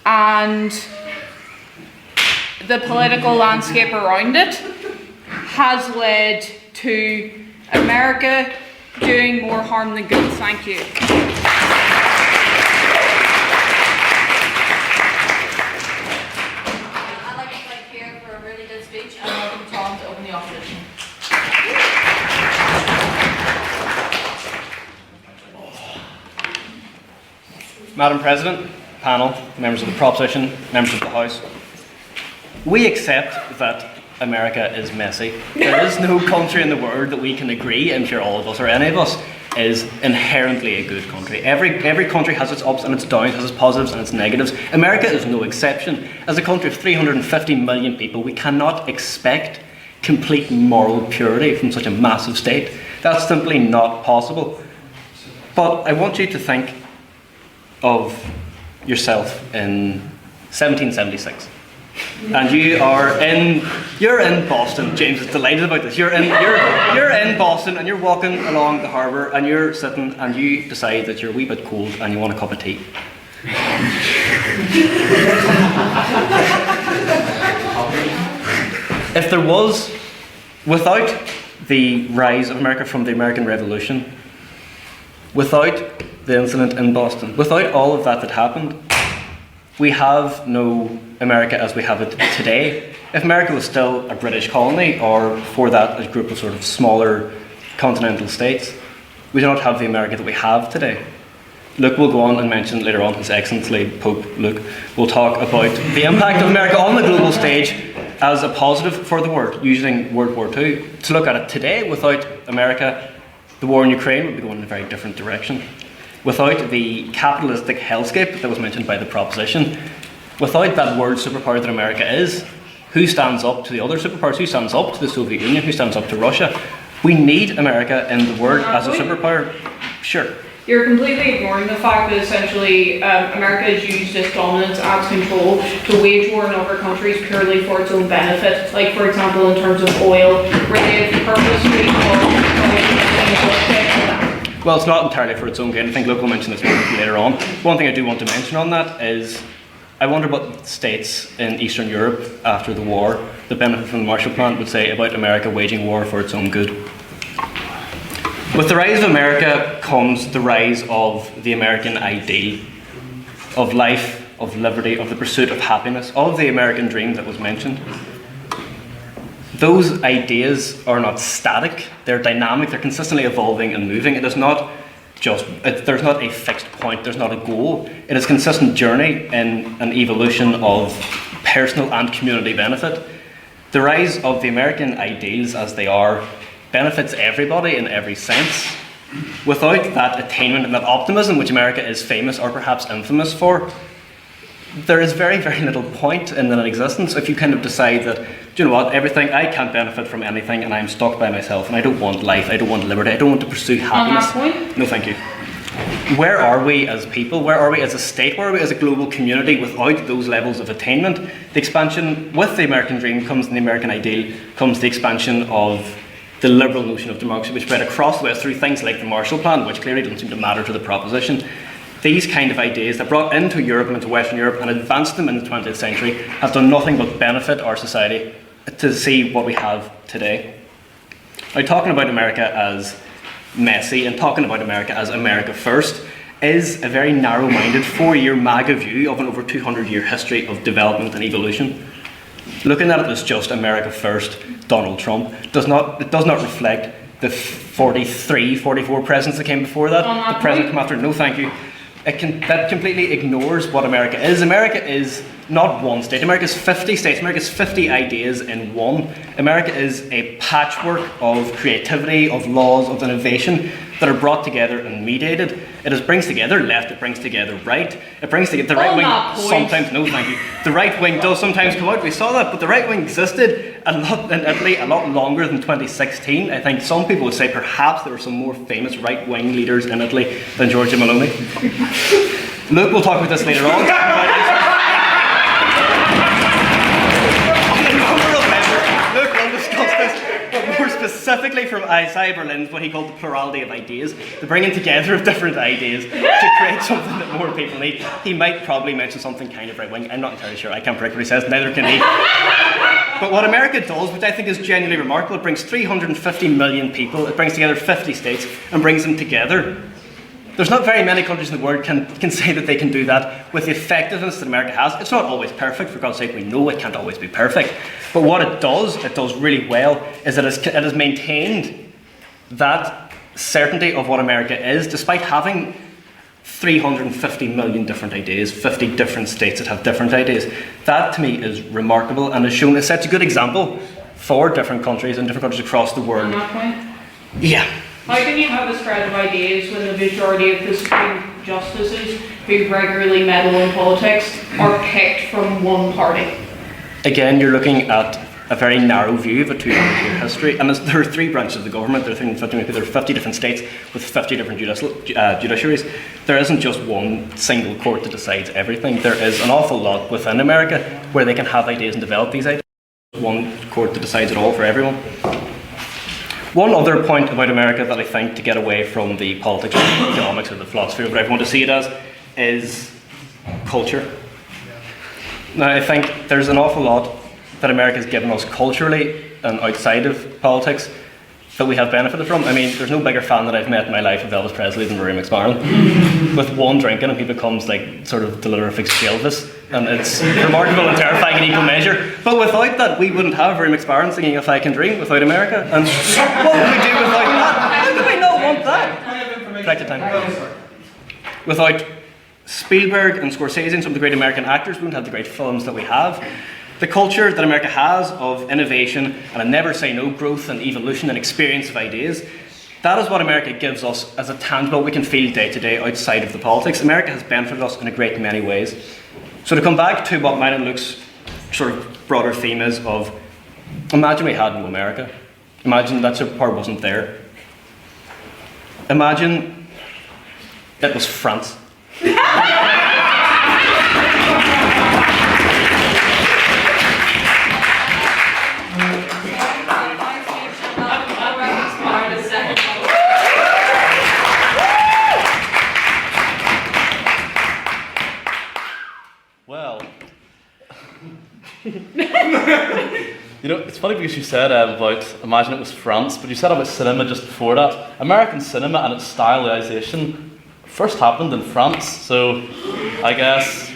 and the political landscape around it has led to America doing more harm than good. Thank you. I'd like to thank Pierre for a really good speech and welcome Tom to open the opposition. Madam President, panel, members of the proposition, members of the House, we accept that America is messy. There is no country in the world that we can agree, I'm sure all of us or any of us, is inherently a good country. Every country has its ups and its downs, has its positives and its negatives. America is no exception. As a country of 350 million people, we cannot expect complete moral purity from such a massive state. That's simply not possible. But I want you to think of yourself in 1776. And you're in Boston. James is delighted about this. You're in Boston and you're walking along the harbour and you're sitting and you decide that you're a wee bit cold and you want a cup of tea. If there was, without the rise of America from the American Revolution, without the incident in Boston, without all of that happened, we have no America as we have it today. If America was still a British colony, or for that a group of sort of smaller continental states, we do not have the America that we have today. Luke will go on and mention later on, His Excellency Pope Luke will talk about the impact of America on the global stage as a positive for the world, using World War II. To look at it today, without America, the war in Ukraine would be going in a very different direction. Without the capitalistic hellscape that was mentioned by the proposition, without that world superpower that America is, who stands up to the other superpowers? Who stands up to the Soviet Union? Who stands up to Russia? We need America in the world as a superpower. Sure. You're completely ignoring the fact that essentially America has used its dominance as control to wage war in other countries purely for its own benefit. Like, for example, in terms of oil, where they have purposely Well, it's not entirely for its own gain. I think Luke will mention this later on. One thing I do want to mention on that is, I wonder what states in Eastern Europe after the war that benefit from the Marshall Plan would say about America waging war for its own good. With the rise of America comes the rise of the American ideal, of life, of liberty, of the pursuit of happiness, of the American dream that was mentioned. Those ideas are not static, they're dynamic, they're consistently evolving and moving. It is not just, there's not a fixed point, there's not a goal. It is a consistent journey in an evolution of personal and community benefit. The rise of the American ideals as they are benefits everybody in every sense. Without that attainment and that optimism which America is famous or perhaps infamous for, there is very, very little point in an existence if you kind of decide that, do you know what, everything, I can't benefit from anything and I'm stuck by myself and I don't want life, I don't want liberty, I don't want to pursue happiness. On that point? No, thank you. Where are we as people? Where are we as a state? Where are we as a global community without those levels of attainment? The expansion, with the American dream comes the American ideal, comes the expansion of the liberal notion of democracy, which spread across the West through things like the Marshall Plan, which clearly doesn't seem to matter to the proposition. These kind of ideas that brought into Europe and into Western Europe and advanced them in the 20th century have done nothing but benefit our society to see what we have today. Now, talking about America as messy and talking about America as America first is a very narrow-minded 4-year MAGA view of an over 200-year history of development and evolution. Looking at it as just America first, Donald Trump, does not reflect the 43, 44 presidents that came before that. The president came after, no thank you. That completely ignores what America is. America is not one state. America is 50 states. America is 50 ideas in one. America is a patchwork of creativity, of laws, of innovation that are brought together and mediated. It brings together left, it brings together right. It brings together the right wing sometimes, no thank you. The right wing does sometimes come out, we saw that, but the right wing existed a lot in Italy a lot longer than 2016. I think some people would say perhaps there were some more famous right wing leaders in Italy than Giorgia Meloni. Luke will talk about this later on. specifically from Isaiah Berlin's what he called the plurality of ideas, the bringing together of different ideas to create something that more people need. He might probably mention something kind of right-wing. I'm not entirely sure. I can't predict what he says, neither can he. But what America does, which I think is genuinely remarkable, it brings 350 million people, it brings together 50 states and brings them together. There's not very many countries in the world can say that they can do that with the effectiveness that America has. It's not always perfect, for God's sake, we know it can't always be perfect. But what it does really well, is that it has maintained that certainty of what America is, despite having 350 million different ideas, 50 different states that have different ideas. That to me is remarkable and has shown, it sets a good example for different countries and different countries across the world. On that point? Yeah. How can you have a spread of ideas when the majority of the Supreme Justices who regularly meddle in politics are picked from one party? Again, you're looking at a very narrow view of a 200-year history, and there are 3 branches of the government. There are 50 different states with 50 different judiciaries. There isn't just one single court that decides everything. There is an awful lot within America where they can have ideas and develop these ideas. One court that decides it all for everyone. One other point about America that I think, to get away from the politics or the economics or the philosophy or whatever I want to see it as, is culture. Now, I think there's an awful lot that America has given us culturally and outside of politics that we have benefited from. I mean, there's no bigger fan that I've met in my life of Elvis Presley than Rory McSparrow. With one drink in him, he becomes like sort of Literific Elvis, and it's remarkable and terrifying in equal measure. But without that, we wouldn't have Rory McSparrow singing If I Can Dream without America. And what would we do without that? How could we not want that? Corrected time. Without Spielberg and Scorsese and some of the great American actors, we wouldn't have the great films that we have. The culture that America has of innovation and a never say no growth and evolution and experience of ideas, that is what America gives us as a tangible we can feel day to day outside of the politics. America has benefited us in a great many ways. So to come back to what mine and Luke's sort of broader theme is of, imagine we had no America. Imagine that part wasn't there. Imagine it was France. Well, you know, it's funny because you said about imagine it was France, but you said about cinema just before that. American cinema and its stylization first happened in France, so I guess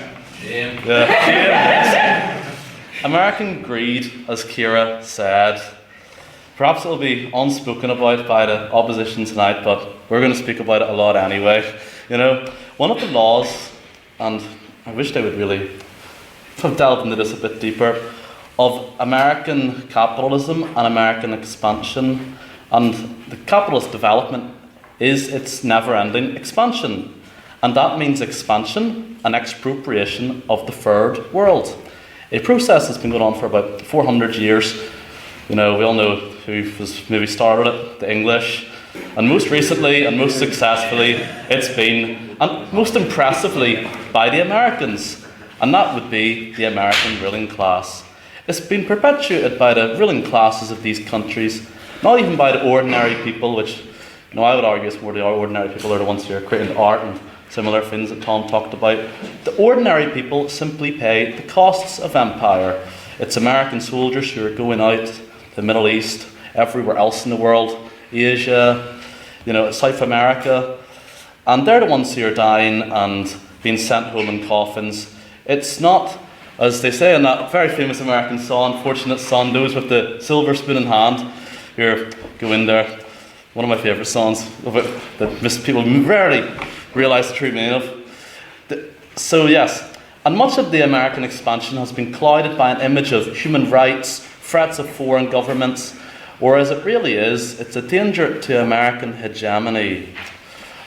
American greed, as Kira said. Perhaps it'll be unspoken about by the opposition tonight, but we're going to speak about it a lot anyway. You know, one of the laws, and I wish they would really have delved into this a bit deeper, of American capitalism and American expansion and the capitalist development is its never-ending expansion. And that means expansion and expropriation of the third world. A process that's been going on for about 400 years. You know, we all know who was maybe started it, the English. And most recently and most successfully, it's been, and most impressively, by the Americans. And that would be the American ruling class. It's been perpetuated by the ruling classes of these countries, not even by the ordinary people, which, you know, I would argue it's more the ordinary people are the ones who are creating art and similar things that Tom talked about. The ordinary people simply pay the costs of empire. It's American soldiers who are going out to the Middle East, everywhere else in the world, Asia, you know, South America, and they're the ones who are dying and being sent home in coffins. It's not, as they say in that very famous American song, Fortunate Son, those with the silver spoon in hand, here, go in there. One of my favourite songs that people rarely realise the true meaning of. So yes, and much of the American expansion has been clouded by an image of human rights, threats of foreign governments, whereas it really is, it's a danger to American hegemony.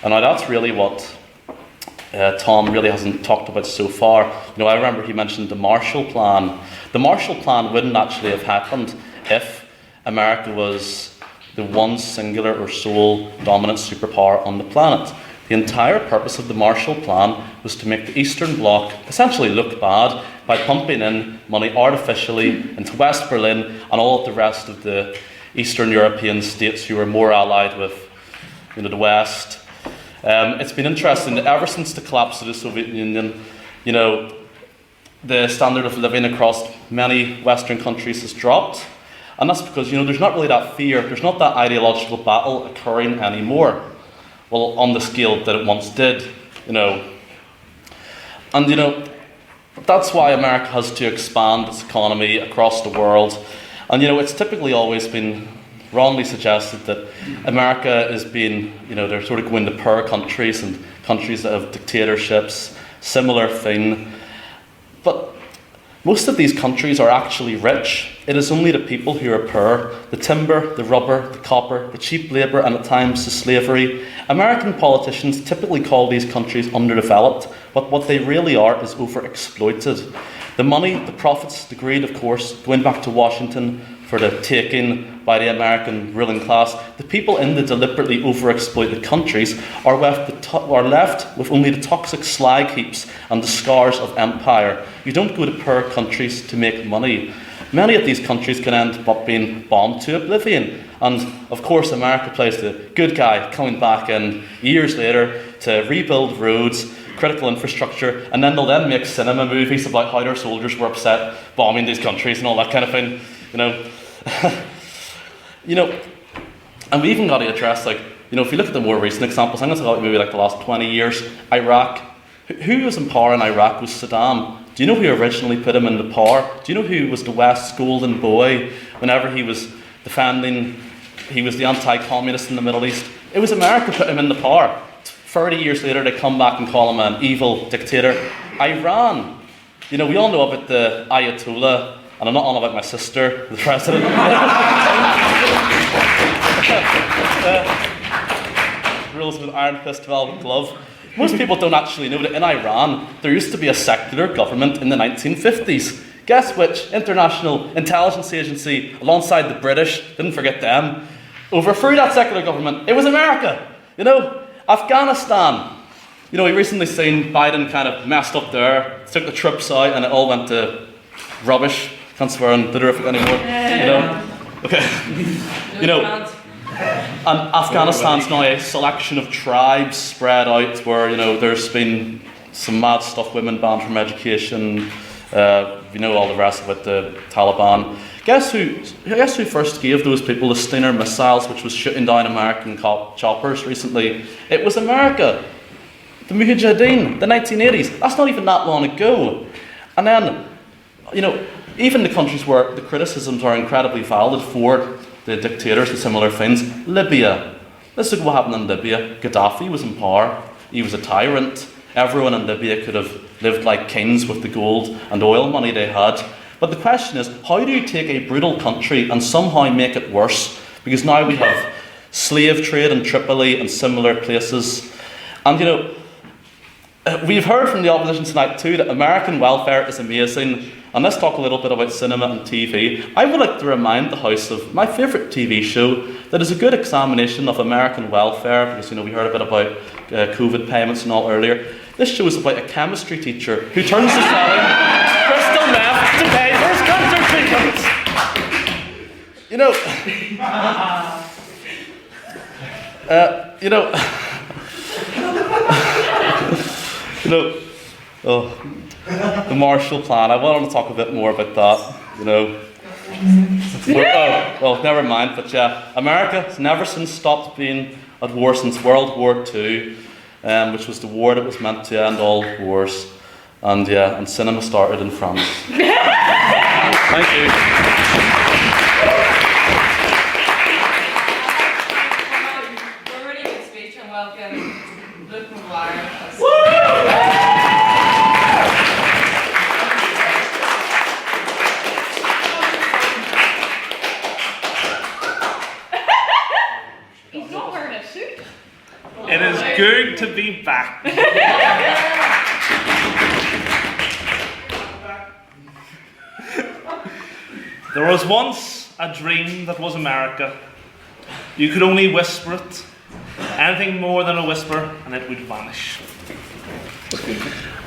And now that's really what Tom really hasn't talked about so far. You know, I remember he mentioned the Marshall Plan. The Marshall Plan wouldn't actually have happened if America was the one singular or sole dominant superpower on the planet. The entire purpose of the Marshall Plan was to make the Eastern Bloc essentially look bad by pumping in money artificially into West Berlin and all of the rest of the Eastern European states who were more allied with the West. It's been interesting that ever since the collapse of the Soviet Union, the standard of living across many Western countries has dropped. And that's because, there's not really that fear, there's not that ideological battle occurring anymore. Well, on the scale that it once did, And, that's why America has to expand its economy across the world. And, it's typically always been wrongly suggested that America is being, they're sort of going to poor countries and countries that have dictatorships, similar thing. But most of these countries are actually rich. It is only the people who are poor, the timber, the rubber, the copper, the cheap labour, and at times the slavery. American politicians typically call these countries underdeveloped, but what they really are is overexploited. The money, the profits, the greed, of course, going back to Washington for the taking by the American ruling class, the people in the deliberately overexploited countries are left with only the toxic slag heaps and the scars of empire. You don't go to poor countries to make money. Many of these countries can end up being bombed to oblivion. And of course, America plays the good guy, coming back in years later to rebuild roads, critical infrastructure, and then they'll make cinema movies about how their soldiers were upset bombing these countries and all that kind of thing. And we even got to address, if you look at the more recent examples, I'm going to talk about maybe the last 20 years, Iraq. Who was in power in Iraq was Saddam. Do you know who originally put him into power? Do you know who was the West's golden boy whenever he was he was the anti-communist in the Middle East? It was America put him into power. 30 years later, they come back and call him an evil dictator. Iran. We all know about the Ayatollah, and I'm not on about my sister, the president. Rules with iron fist, velvet glove. Most people don't actually know that in Iran, there used to be a secular government in the 1950s. Guess which international intelligence agency, alongside the British, didn't forget them, overthrew that secular government? It was America. Afghanistan. We recently seen Biden kind of messed up there, took the troops out, and it all went to rubbish. Can't swear on Literific anymore. Okay. And Afghanistan's now a selection of tribes spread out where, there's been some mad stuff, women banned from education, all the rest of it, the Taliban. Guess who first gave those people the Stinger missiles, which was shooting down American choppers recently? It was America. The Mujahideen, the 1980s. That's not even that long ago. And then, even the countries where the criticisms are incredibly valid for the dictators, the similar things. Libya. Let's look at what happened in Libya. Gaddafi was in power. He was a tyrant. Everyone in Libya could have lived like kings with the gold and oil money they had. But the question is, how do you take a brutal country and somehow make it worse? Because now we have slave trade in Tripoli and similar places. And we've heard from the opposition tonight too that American welfare is amazing. And let's talk a little bit about cinema and TV. I would like to remind the House of my favourite TV show that is a good examination of American welfare, because we heard a bit about COVID payments and all earlier. This show is about a chemistry teacher who turns to selling crystal meth to pay for his cancer treatments. The Marshall Plan. I wanted to talk a bit more about that, well, never mind, but yeah, America has never since stopped being at war since World War II, which was the war that was meant to end all wars. And cinema started in France. Thank you. Really good speech, and welcome Luke McGuire. He's not wearing a suit. It is good to be back. There was once a dream that was America. You could only whisper it. Anything more than a whisper, and it would vanish.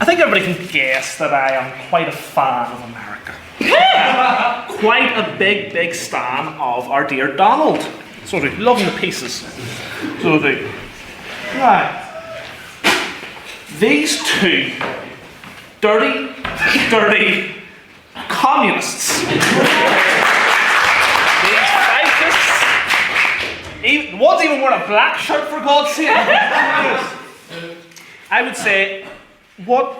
I think everybody can guess that I am quite a fan of America. Quite a big stan of our dear Donald. Sort of loving the pieces. So do. Right. These two dirty communists. These fascists. One's even wearing a black shirt, for God's sake. I would say, what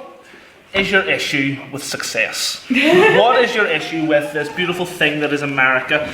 is your issue with success? What is your issue with this beautiful thing that is America?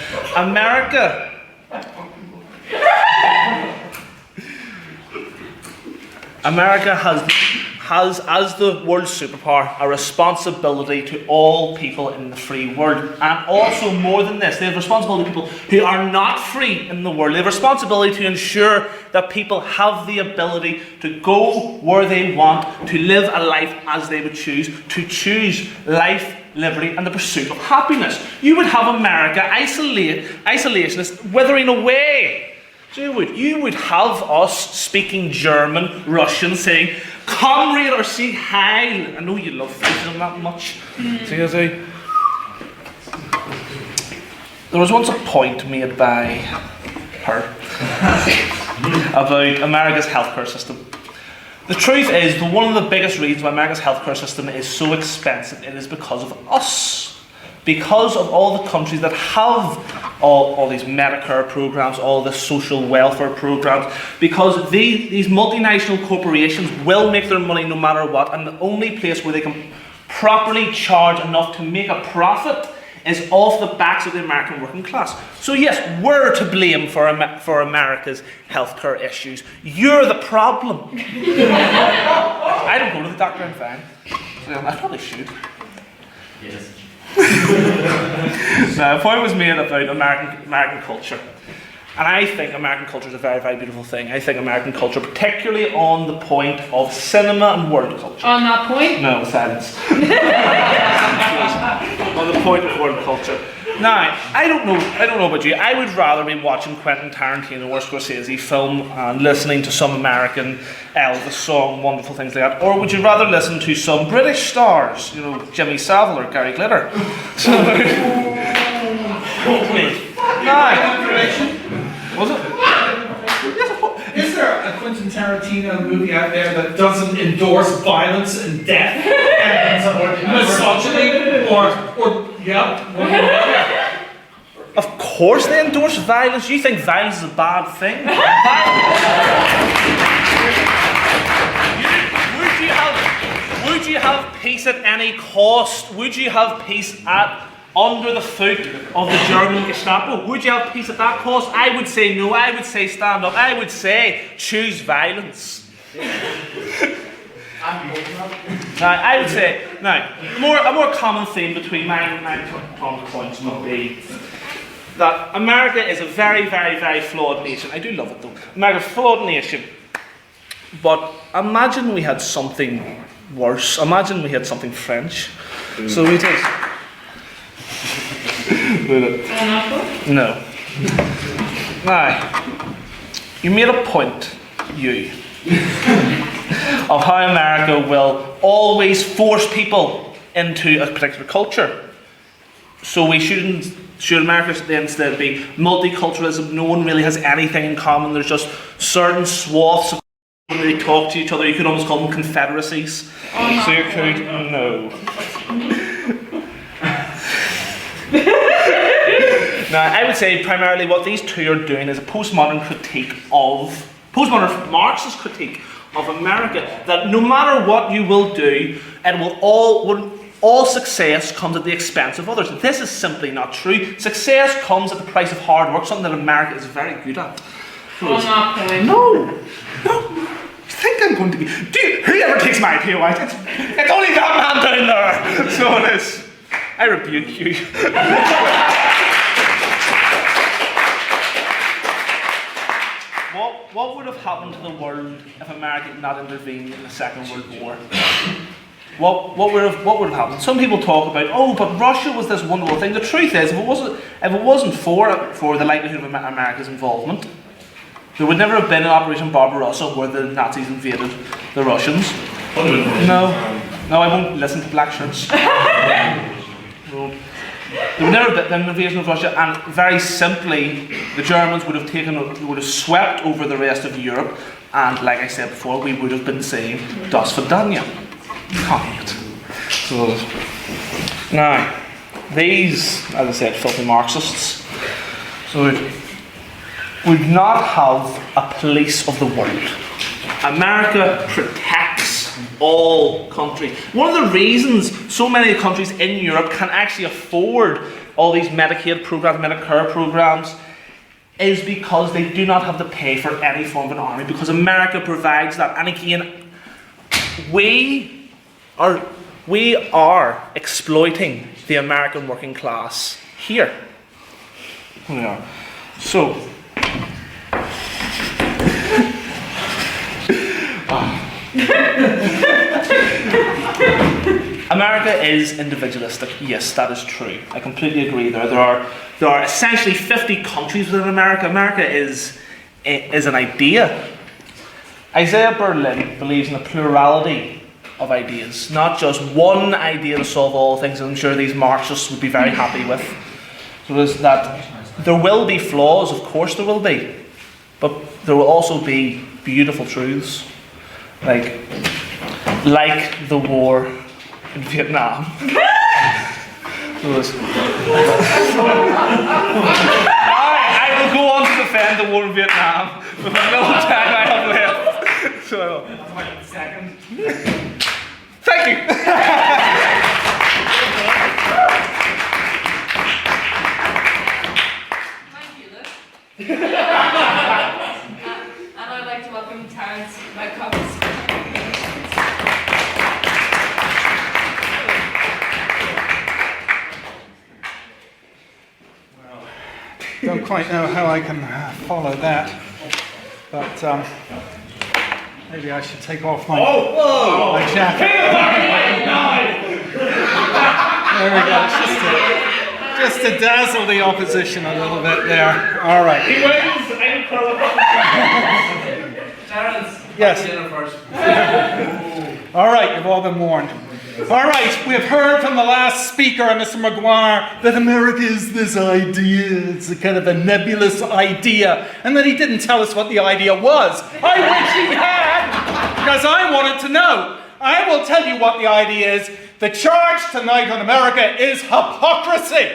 America has, as the world superpower, a responsibility to all people in the free world. And also, more than this, they have responsibility to people who are not free in the world. They have responsibility to ensure that people have the ability to go where they want, to live a life as they would choose, to choose life, liberty, and the pursuit of happiness. You would have America isolationist, withering away. So you would have us speaking German, Russian, saying comrade or say heil. I know you love fascism that much. Seriously. There was once a point made by her about America's healthcare system. The truth is that one of the biggest reasons why America's healthcare system is so expensive, it is because of us. Because of all the countries that have all these Medicare programs, all the social welfare programs, because these multinational corporations will make their money no matter what, and the only place where they can properly charge enough to make a profit is off the backs of the American working class. So yes, we're to blame for America's healthcare issues. You're the problem. I don't go to the doctor, I'm fine. I probably should. Yes. Now, a point was made about American culture. And I think American culture is a very, very beautiful thing. I think American culture, particularly on the point of cinema and world culture. On that point? No, silence. On the point of world culture. Now, I don't know about you. I would rather be watching Quentin Tarantino or Scorsese film and listening to some American Elvis song, wonderful things like that. Or would you rather listen to some British stars, Jimmy Savile or Gary Glitter? Was it? Is there a Quentin Tarantino movie out there that doesn't endorse violence and death and misogyny or Of course they endorse violence. You think violence is a bad thing? Would you have peace at any cost? Would you have peace under the foot of the German Gestapo? Would you have peace at that cost? I would say no. I would say stand up. I would say choose violence. I would say, a more common theme between my points would be that America is a very, very, very flawed nation. I do love it though. America's a flawed nation. But imagine we had something worse. Imagine we had something French. So we take... No. Now, you made a point, of how America will always force people into a particular culture. So should America then instead be multiculturalism? No one really has anything in common. There's just certain swaths of when they talk to each other. You could almost call them confederacies. So you could no. Now, I would say primarily what these two are doing is a postmodern Marxist critique of America. That no matter what you will do, all success comes at the expense of others. This is simply not true. Success comes at the price of hard work, something that America is very good at. No. You think I'm going to be... Whoever takes my POI, it's only that man down there. So it is. I rebuke you. What would have happened to the world if America had not intervened in the Second World War? What would have happened? Some people talk about, but Russia was this wonderful thing. The truth is, if it wasn't for the likelihood of America's involvement, there would never have been an Operation Barbarossa where the Nazis invaded the Russians. No, I won't listen to black shirts. There would never have been an invasion of Russia, and very simply, the Germans would have swept over the rest of Europe, and like I said before, we would have been saying Das Verdanya. So, now, these, as I said, filthy Marxists, so would not have a police of the world. America protects all countries. One of the reasons so many countries in Europe can actually afford all these Medicaid programs, Medicare programs, is because they do not have to pay for any form of an army, because America provides that. And again, we are exploiting the American working class here. We are. So, America is individualistic. Yes, that is true. I completely agree there. There are essentially 50 countries within America. America is an idea. Isaiah Berlin believes in a plurality of ideas, not just one idea to solve all things, and I'm sure these Marxists would be very happy with. So is that there will be flaws, of course there will be, but there will also be beautiful truths, like the war in Vietnam. I will go on to defend the war in Vietnam with no time I have left. So, second. Thank you. Thank you, Luke. And I'd like to welcome Terence, my co-host. Don't quite know how I can follow that, but maybe I should take off my jacket. There we go, just to dazzle the opposition a little bit there. All right. He wins. Terence, yes. All right, you've all been warned. All right, we have heard from the last speaker, Mr. Maguire, that America is this idea. It's a kind of a nebulous idea, and that he didn't tell us what the idea was. I wish he had, because I wanted to know. I will tell you what the idea is. The charge tonight on America is hypocrisy.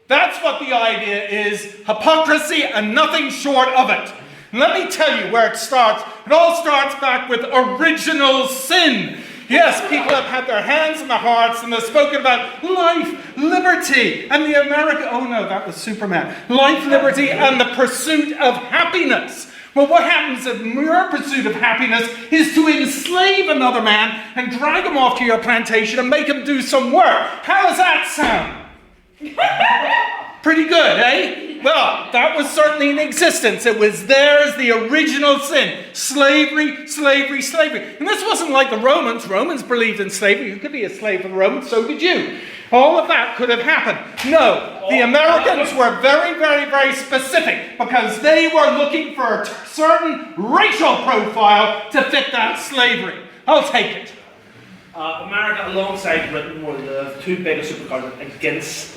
That's what the idea is, hypocrisy and nothing short of it. And let me tell you where it starts. It all starts back with original sin. Yes, people have had their hands in their hearts and they've spoken about life, liberty, and the America... Oh no, that was Superman. Life, liberty, and the pursuit of happiness. Well, what happens if your pursuit of happiness is to enslave another man and drag him off to your plantation and make him do some work? How does that sound? Pretty good, eh? Well, that was certainly in existence. It was there as the original sin. Slavery, slavery, slavery. And this wasn't like the Romans. Romans believed in slavery. You could be a slave for the Romans, so did you. All of that could have happened. No, the Americans were very, very, very specific because they were looking for a certain racial profile to fit that slavery. I'll take it. America, alongside Britain, were the two biggest superpowers against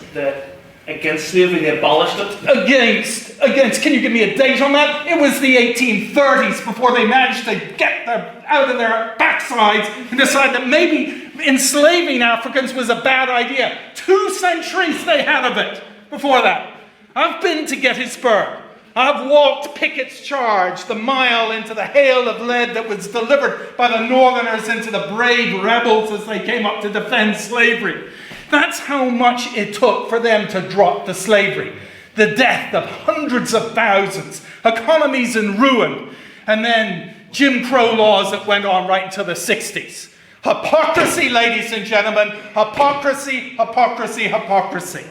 slavery. They abolished it. Against. Can you give me a date on that? It was the 1830s before they managed to get out of their backsides and decide that maybe enslaving Africans was a bad idea. 2 centuries they had of it before that. I've been to Gettysburg. I've walked Pickett's charge, the mile into the hail of lead that was delivered by the Northerners into the brave rebels as they came up to defend slavery. That's how much it took for them to drop the slavery. The death of hundreds of thousands, economies in ruin, and then Jim Crow laws that went on right until the 60s. Hypocrisy, ladies and gentlemen. Hypocrisy, hypocrisy, hypocrisy.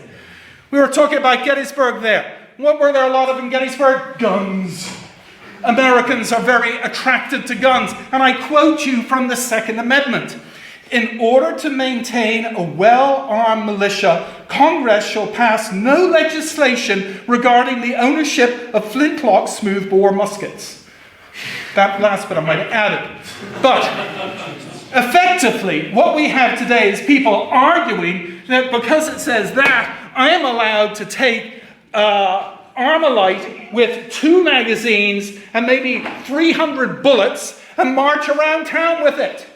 We were talking about Gettysburg there. What were there a lot of in Gettysburg? Guns. Americans are very attracted to guns. And I quote you from the Second Amendment. In order to maintain a well-armed militia, Congress shall pass no legislation regarding the ownership of flintlock smoothbore muskets. That last bit I might have added. But effectively, what we have today is people arguing that because it says that, I am allowed to take Armalite with 2 magazines and maybe 300 bullets and march around town with it.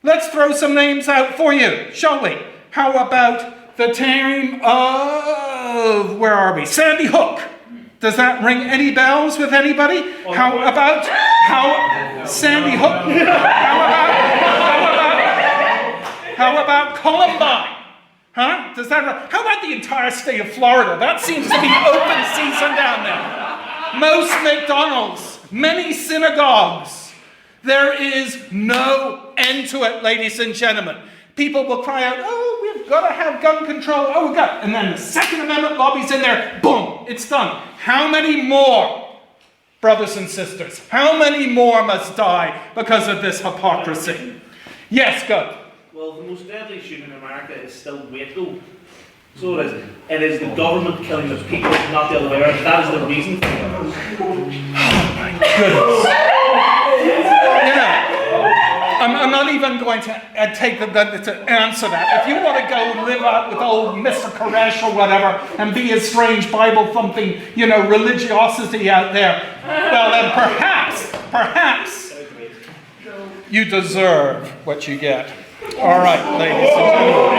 Let's throw some names out for you, shall we? How about the name of, where are we? Sandy Hook. Does that ring any bells with anybody? How about Sandy Hook? How about Columbine? Huh? Does that? How about the entire state of Florida? That seems to be open season down there. Most McDonald's, many synagogues. There is no end to it, ladies and gentlemen. People will cry out, "Oh, we've got to have gun control. Oh, we've got," and then the Second Amendment lobby's in there. Boom, it's done. How many more, brothers and sisters? How many more must die because of this hypocrisy? Yes, go. Well, the most deadly shooting in America is still Waco. So it is. It is the government killing the people, not the other way around. That is the reason for it. Oh my goodness. You know, I'm not even going to take the to answer that. If you want to go and live out with old Mr. Koresh or whatever and be a strange Bible-thumping, religiosity out there, well then perhaps you deserve what you get. All right, ladies and gentlemen.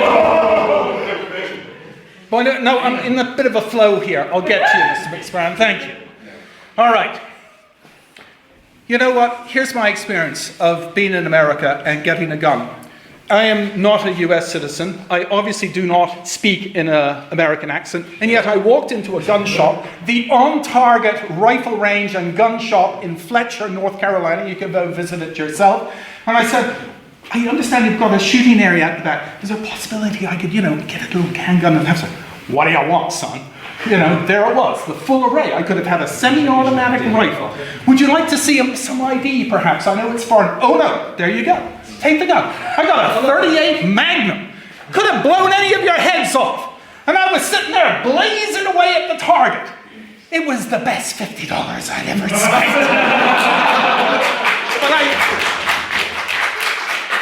Well, no, I'm in a bit of a flow here. I'll get to you, Mr. McSpan. Thank you. All right. You know what? Here's my experience of being in America and getting a gun. I am not a US citizen. I obviously do not speak in an American accent. And yet I walked into a gun shop, the on-target rifle range and gun shop in Fletcher, North Carolina. You can go visit it yourself. And I said, "I understand you've got a shooting area at the back. Is there a possibility I could, get a little handgun and have some?" "What do you want, son?" There it was, the full array. I could have had a semi-automatic rifle. "Would you like to see some ID, perhaps? I know it's foreign." "Oh no, there you go. Take the gun. I got a 38 Magnum. Could have blown any of your heads off." And I was sitting there blazing away at the target. It was the best $50 I'd ever spent. But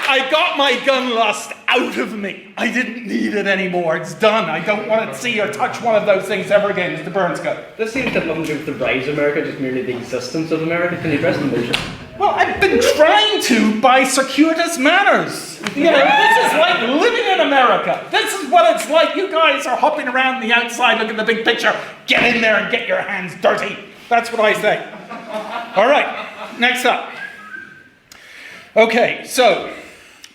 I got my gun lust out of me. I didn't need it anymore. It's done. I don't want to see or touch one of those things ever again, Mr. Burns. Go. This seems to have nothing to do with the rise of America, just merely the existence of America. Can you address the motion? Well, I've been trying to by circuitous manners. This is like living in America. This is what it's like. You guys are hopping around the outside, look at the big picture. Get in there and get your hands dirty. That's what I say. All right, next up. Okay, so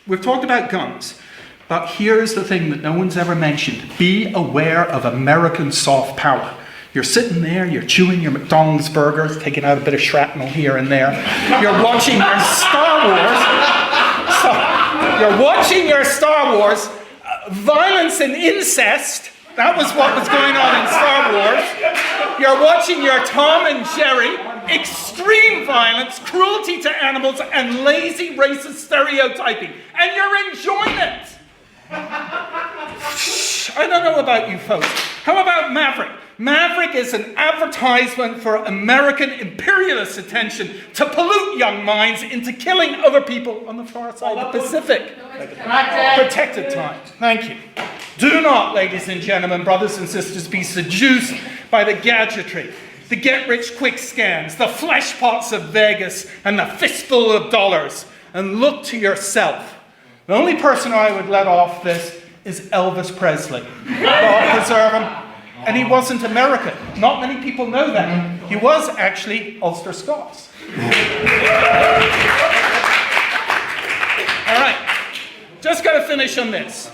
we've talked about guns, but here's the thing that no one's ever mentioned. Be aware of American soft power. You're sitting there, you're chewing your McDonald's burgers, taking out a bit of shrapnel here and there. You're watching your Star Wars. Violence and incest. That was what was going on in Star Wars. You're watching your Tom and Jerry. Extreme violence, cruelty to animals, and lazy racist stereotyping. And you're enjoying it. I don't know about you folks. How about Maverick? Maverick is an advertisement for American imperialist attention to pollute young minds into killing other people on the far side of the Pacific. Protected time. Thank you. Do not, ladies and gentlemen, brothers and sisters, be seduced by the gadgetry, the get-rich-quick scams, the flesh pots of Vegas, and the fistful of dollars, and look to yourself. The only person I would let off this is Elvis Presley. God preserve him. And he wasn't American. Not many people know that. He was actually Ulster Scots. All right, just got to finish on this.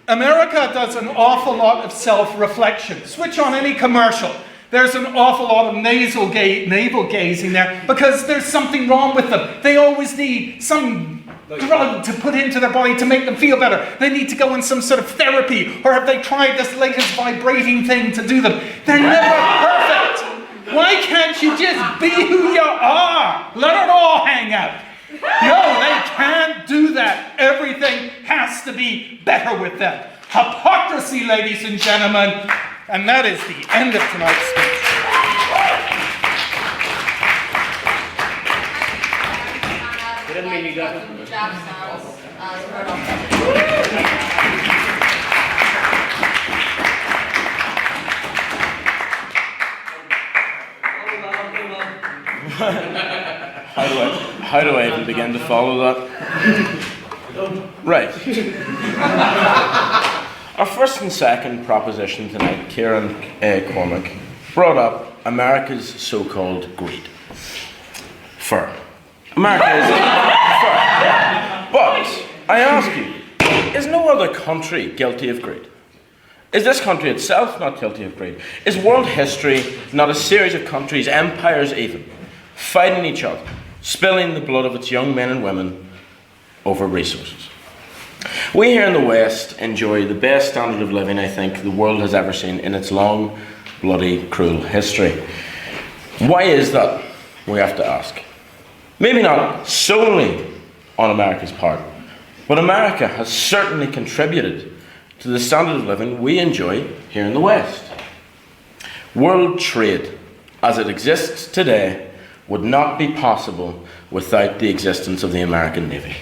America does an awful lot of self-reflection. Switch on any commercial. There's an awful lot of navel gazing there because there's something wrong with them. They always need some drug to put into their body to make them feel better. They need to go in some sort of therapy, or have they tried this latest vibrating thing to do them? They're never perfect. Why can't you just be who you are? Let it all hang out. No, they can't do that. Everything has to be better with them. Hypocrisy, ladies and gentlemen. And that is the end of tonight's speech. Didn't mean you got it. How do I even begin to follow that? Right. Our first and second proposition tonight, Kieran Cormac, brought up America's so-called greed. Fair. America is fair. But I ask you, is no other country guilty of greed? Is this country itself not guilty of greed? Is world history not a series of countries, empires even, fighting each other, spilling the blood of its young men and women over resources? We here in the West enjoy the best standard of living I think the world has ever seen in its long, bloody, cruel history. Why is that? We have to ask. Maybe not solely on America's part, but America has certainly contributed to the standard of living we enjoy here in the West. World trade, as it exists today, would not be possible without the existence of the American Navy.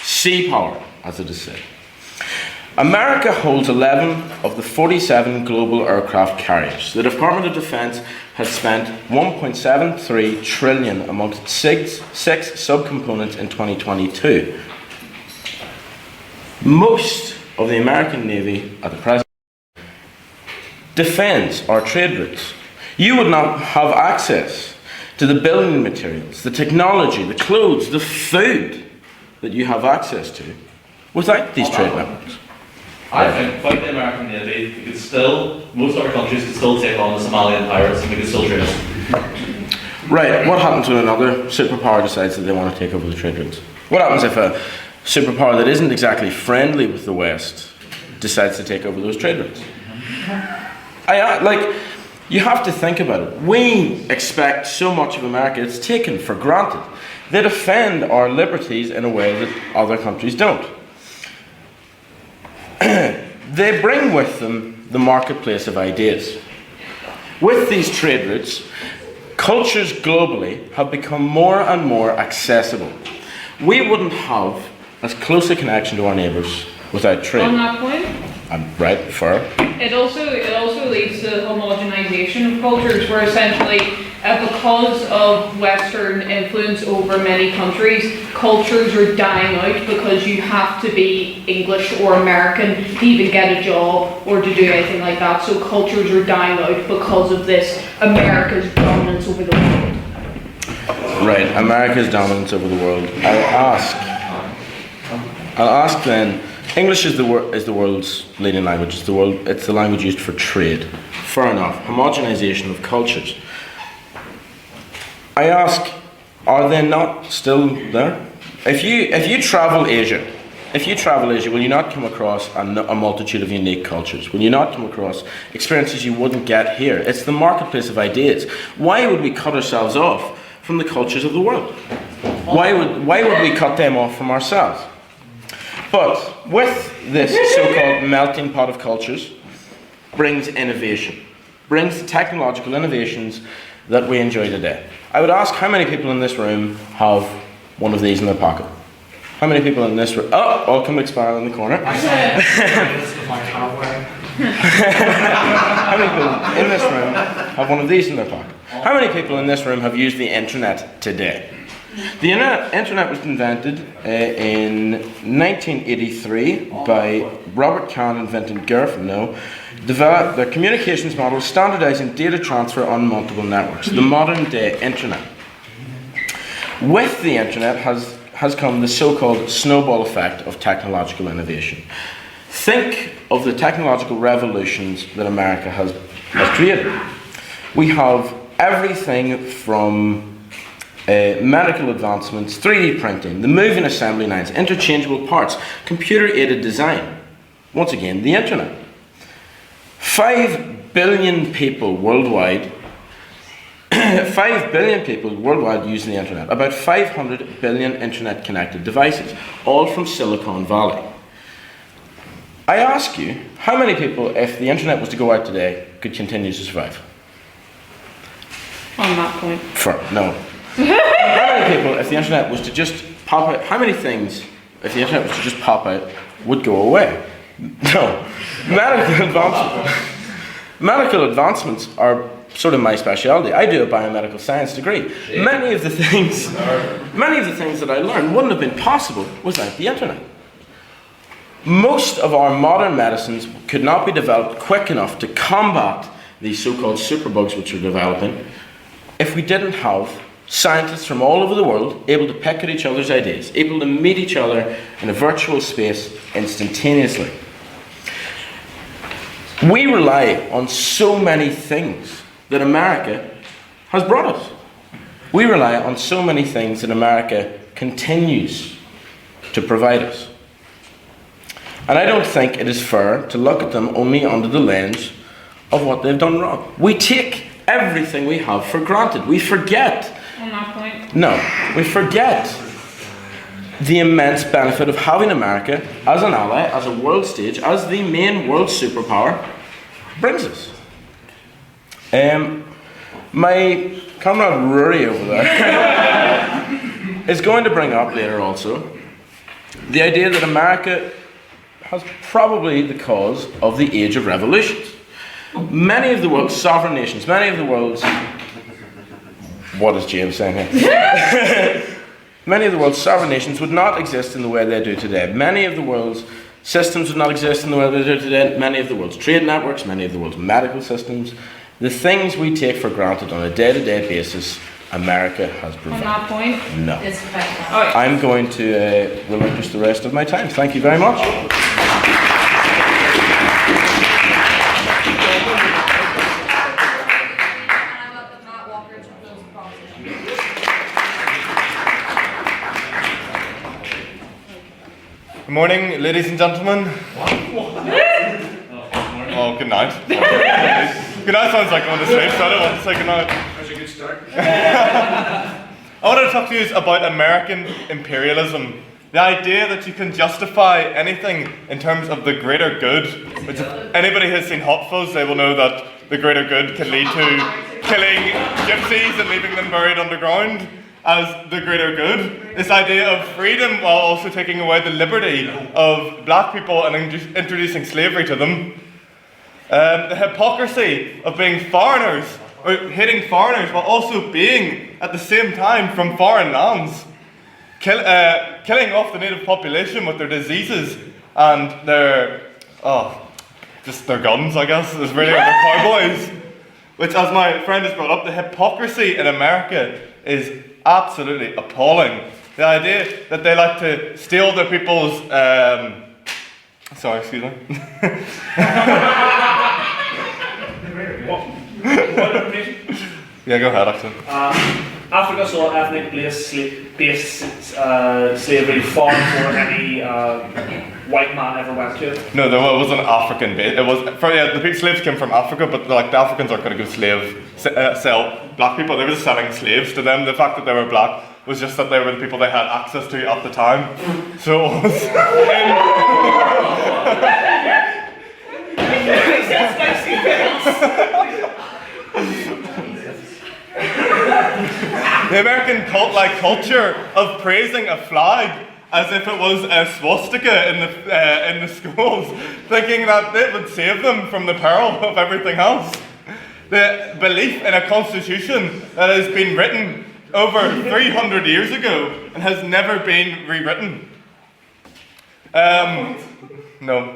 Sea power, as it is said. America holds 11 of the 47 global aircraft carriers. The Department of Defense has spent $1.73 trillion amongst six subcomponents in 2022. Most of the American Navy at the present defends our trade routes. You would not have access to the building materials, the technology, the clothes, the food that you have access to without these trade networks. I think without the American Navy, we could still, most other countries could still take on the Somalian pirates and we could still trade them. Right, what happens when another superpower decides that they want to take over the trade routes? What happens if a superpower that isn't exactly friendly with the West decides to take over those trade routes? You have to think about it. We expect so much of America, it's taken for granted. They defend our liberties in a way that other countries don't. They bring with them the marketplace of ideas. With these trade routes, cultures globally have become more and more accessible. We wouldn't have as close a connection to our neighbours without trade. On that point, Right, fair. it also leads to homogenization of cultures, where essentially, because of Western influence over many countries, cultures are dying out because you have to be English or American to even get a job or to do anything like that. So cultures are dying out because of this America's dominance over the world. Right, America's dominance over the world. I'll ask then, English is the world's leading language. It's the language used for trade. Fair enough. Homogenization of cultures. I ask, are they not still there? If you travel Asia, will you not come across a multitude of unique cultures? Will you not come across experiences you wouldn't get here? It's the marketplace of ideas. Why would we cut ourselves off from the cultures of the world? Why would we cut them off from ourselves? But with this so-called melting pot of cultures brings innovation, brings technological innovations that we enjoy today. I would ask how many people in this room have one of these in their pocket? How many people in this room? Oh, welcome Expire in the corner. How many people in this room have one of these in their pocket? How many people in this room have used the internet today? The internet was invented in 1983 by Robert Kahn and Vincent Gerfin, developed their communications model standardizing data transfer on multiple networks, the modern day internet. With the internet has come the so-called snowball effect of technological innovation. Think of the technological revolutions that America has created. We have everything from medical advancements, 3D printing, the moving assembly lines, interchangeable parts, computer-aided design. Once again, the internet. 5 billion people worldwide 5 billion people worldwide using the internet, about 500 billion internet-connected devices, all from Silicon Valley. I ask you, how many people, if the internet was to go out today, could continue to survive? On that point. No. How many people, if the internet was to just pop out, how many things, if the internet was to just pop out, would go away? No. Medical advancements are sort of my speciality. I do a biomedical science degree. Many of the things that I learned wouldn't have been possible without the internet. Most of our modern medicines could not be developed quick enough to combat these so-called superbugs which are developing if we didn't have scientists from all over the world able to pick at each other's ideas, able to meet each other in a virtual space instantaneously. We rely on so many things that America has brought us. We rely on so many things that America continues to provide us. And I don't think it is fair to look at them only under the lens of what they've done wrong. We take everything we have for granted. We forget. On that point. No, we forget the immense benefit of having America as an ally, as a world stage, as the main world superpower brings us. My comrade Rory over there is going to bring up later also the idea that America has probably the cause of the age of revolutions. Many of the world's sovereign nations, many of the world's... What is James saying here? Many of the world's sovereign nations would not exist in the way they do today. Many of the world's systems would not exist in the way they do today. Many of the world's trade networks, many of the world's medical systems, the things we take for granted on a day-to-day basis, America has provided. On that point? No. It's I'm going to relinquish the rest of my time. Thank you very much. Good morning, ladies and gentlemen. Oh, good night. Good night sounds like going to sleep, so I don't want to say good night. That's a good start. I wanted to talk to you about American imperialism. The idea that you can justify anything in terms of the greater good, which if anybody has seen Hot Fuzz, they will know that the greater good can lead to killing gypsies and leaving them buried underground as the greater good. This idea of freedom while also taking away the liberty of black people and introducing slavery to them. The hypocrisy of being foreigners, or hating foreigners while also being at the same time from foreign lands. Killing off the native population with their diseases and their guns, I guess, is really their cowboys. Which, as my friend has brought up, the hypocrisy in America is absolutely appalling. The idea that they like to steal their people's sorry, excuse me. Yeah, go ahead, actually. Africa saw ethnic-based slavery far before any white man ever went to it. No, there wasn't African base. It was the slaves came from Africa, but like the Africans aren't going to go sell black people. They were just selling slaves to them. The fact that they were black was just that they were the people they had access to at the time. So it was. The American cult-like culture of praising a flag as if it was a swastika in the schools, thinking that it would save them from the peril of everything else. The belief in a constitution that has been written over 300 years ago and has never been rewritten. No.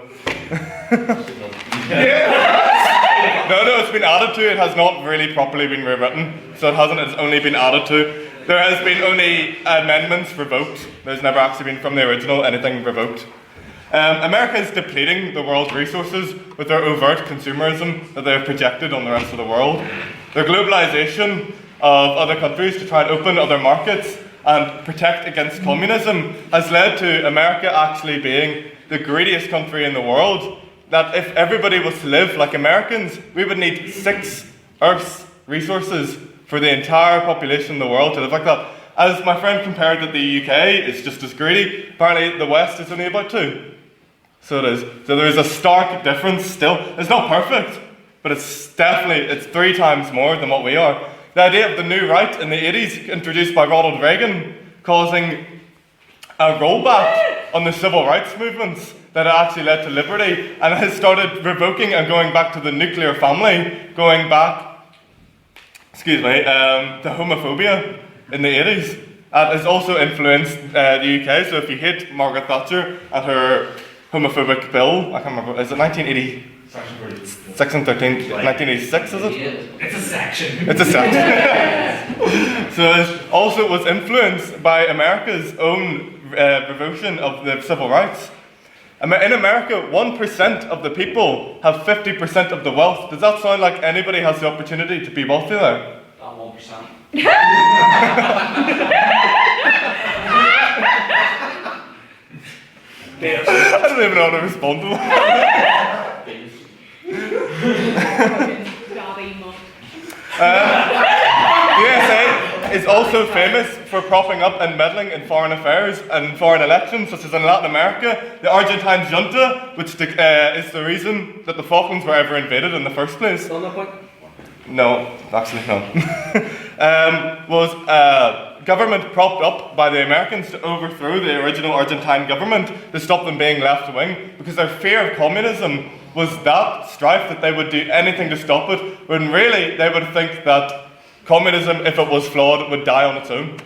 No, it's been added to. It has not really properly been rewritten. So it hasn't, it's only been added to. There has been only amendments revoked. There's never actually been from the original anything revoked. America is depleting the world's resources with their overt consumerism that they have projected on the rest of the world. Their globalization of other countries to try and open other markets and protect against communism has led to America actually being the greediest country in the world. That if everybody was to live like Americans, we would need 6 Earth's resources for the entire population in the world to live like that. As my friend compared that the UK is just as greedy, apparently the West is only about 2. So it is. So there is a stark difference still. It's not perfect, but it's 3 times more than what we are. The idea of the new right in the 80s, introduced by Ronald Reagan, causing a rollback on the civil rights movements that actually led to liberty, and has started revoking and going back to the nuclear family, going back the homophobia in the 80s. That has also influenced the UK. So if you hate Margaret Thatcher and her homophobic bill, I can't remember, is it 1980? Section 13, 1986, is it? It's a section. It's a section. So it also was influenced by America's own revolution of the civil rights. In America, 1% of the people have 50% of the wealth. Does that sound like anybody has the opportunity to be wealthy there? That 1%. I don't even know how to respond to that. The USA is also famous for propping up and meddling in foreign affairs and foreign elections, such as in Latin America. The Argentine junta, which is the reason that the Falklands were ever invaded in the first place. No, actually no. Was government propped up by the Americans to overthrow the original Argentine government to stop them being left wing, because their fear of communism was that strife that they would do anything to stop it, when really they would think that communism, if it was flawed, would die on its own.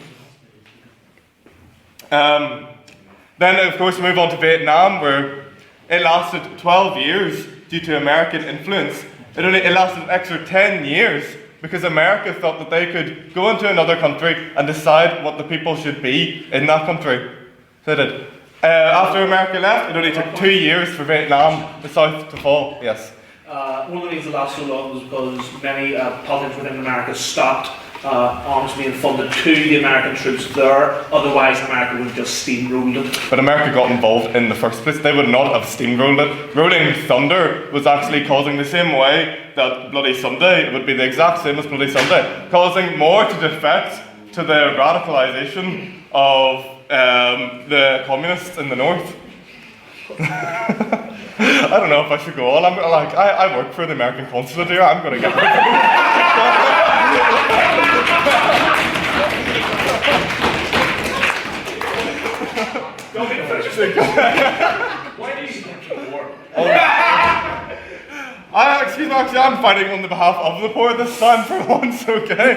Then, of course, we move on to Vietnam, where it lasted 12 years due to American influence. It lasted an extra 10 years because America thought that they could go into another country and decide what the people should be in that country. So they did. After America left, it only took 2 years for Vietnam, the South, to fall. Yes. One of the reasons it lasted so long was because many politicians within America stopped arms being funded to the American troops there. Otherwise, America would have just steamrolled it. But America got involved in the first place. They would not have steamrolled it. Rolling Thunder was actually causing the same way that Bloody Sunday would be the exact same as Bloody Sunday, causing more to defect to the radicalization of the communists in the north. I don't know if I should go on. I work for the American consulate here. I'm going to get rid of it. Why do you think the war? Excuse me, actually, I'm fighting on the behalf of the poor this time, for once, okay?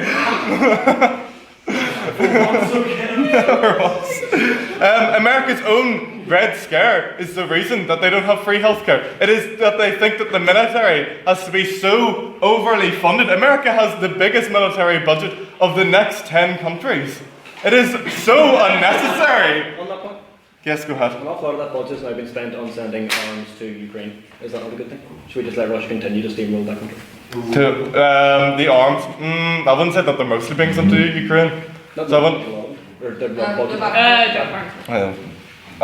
America's own Red Scare is the reason that they don't have free healthcare. It is that they think that the military has to be so overly funded. America has the biggest military budget of the next 10 countries. It is so unnecessary. On that point? Yes, go ahead. An awful lot of that budget has now been spent on sending arms to Ukraine. Is that not a good thing? Should we just let Russia continue to steamroll that country? To the arms, I wouldn't say that they're mostly being sent to Ukraine. I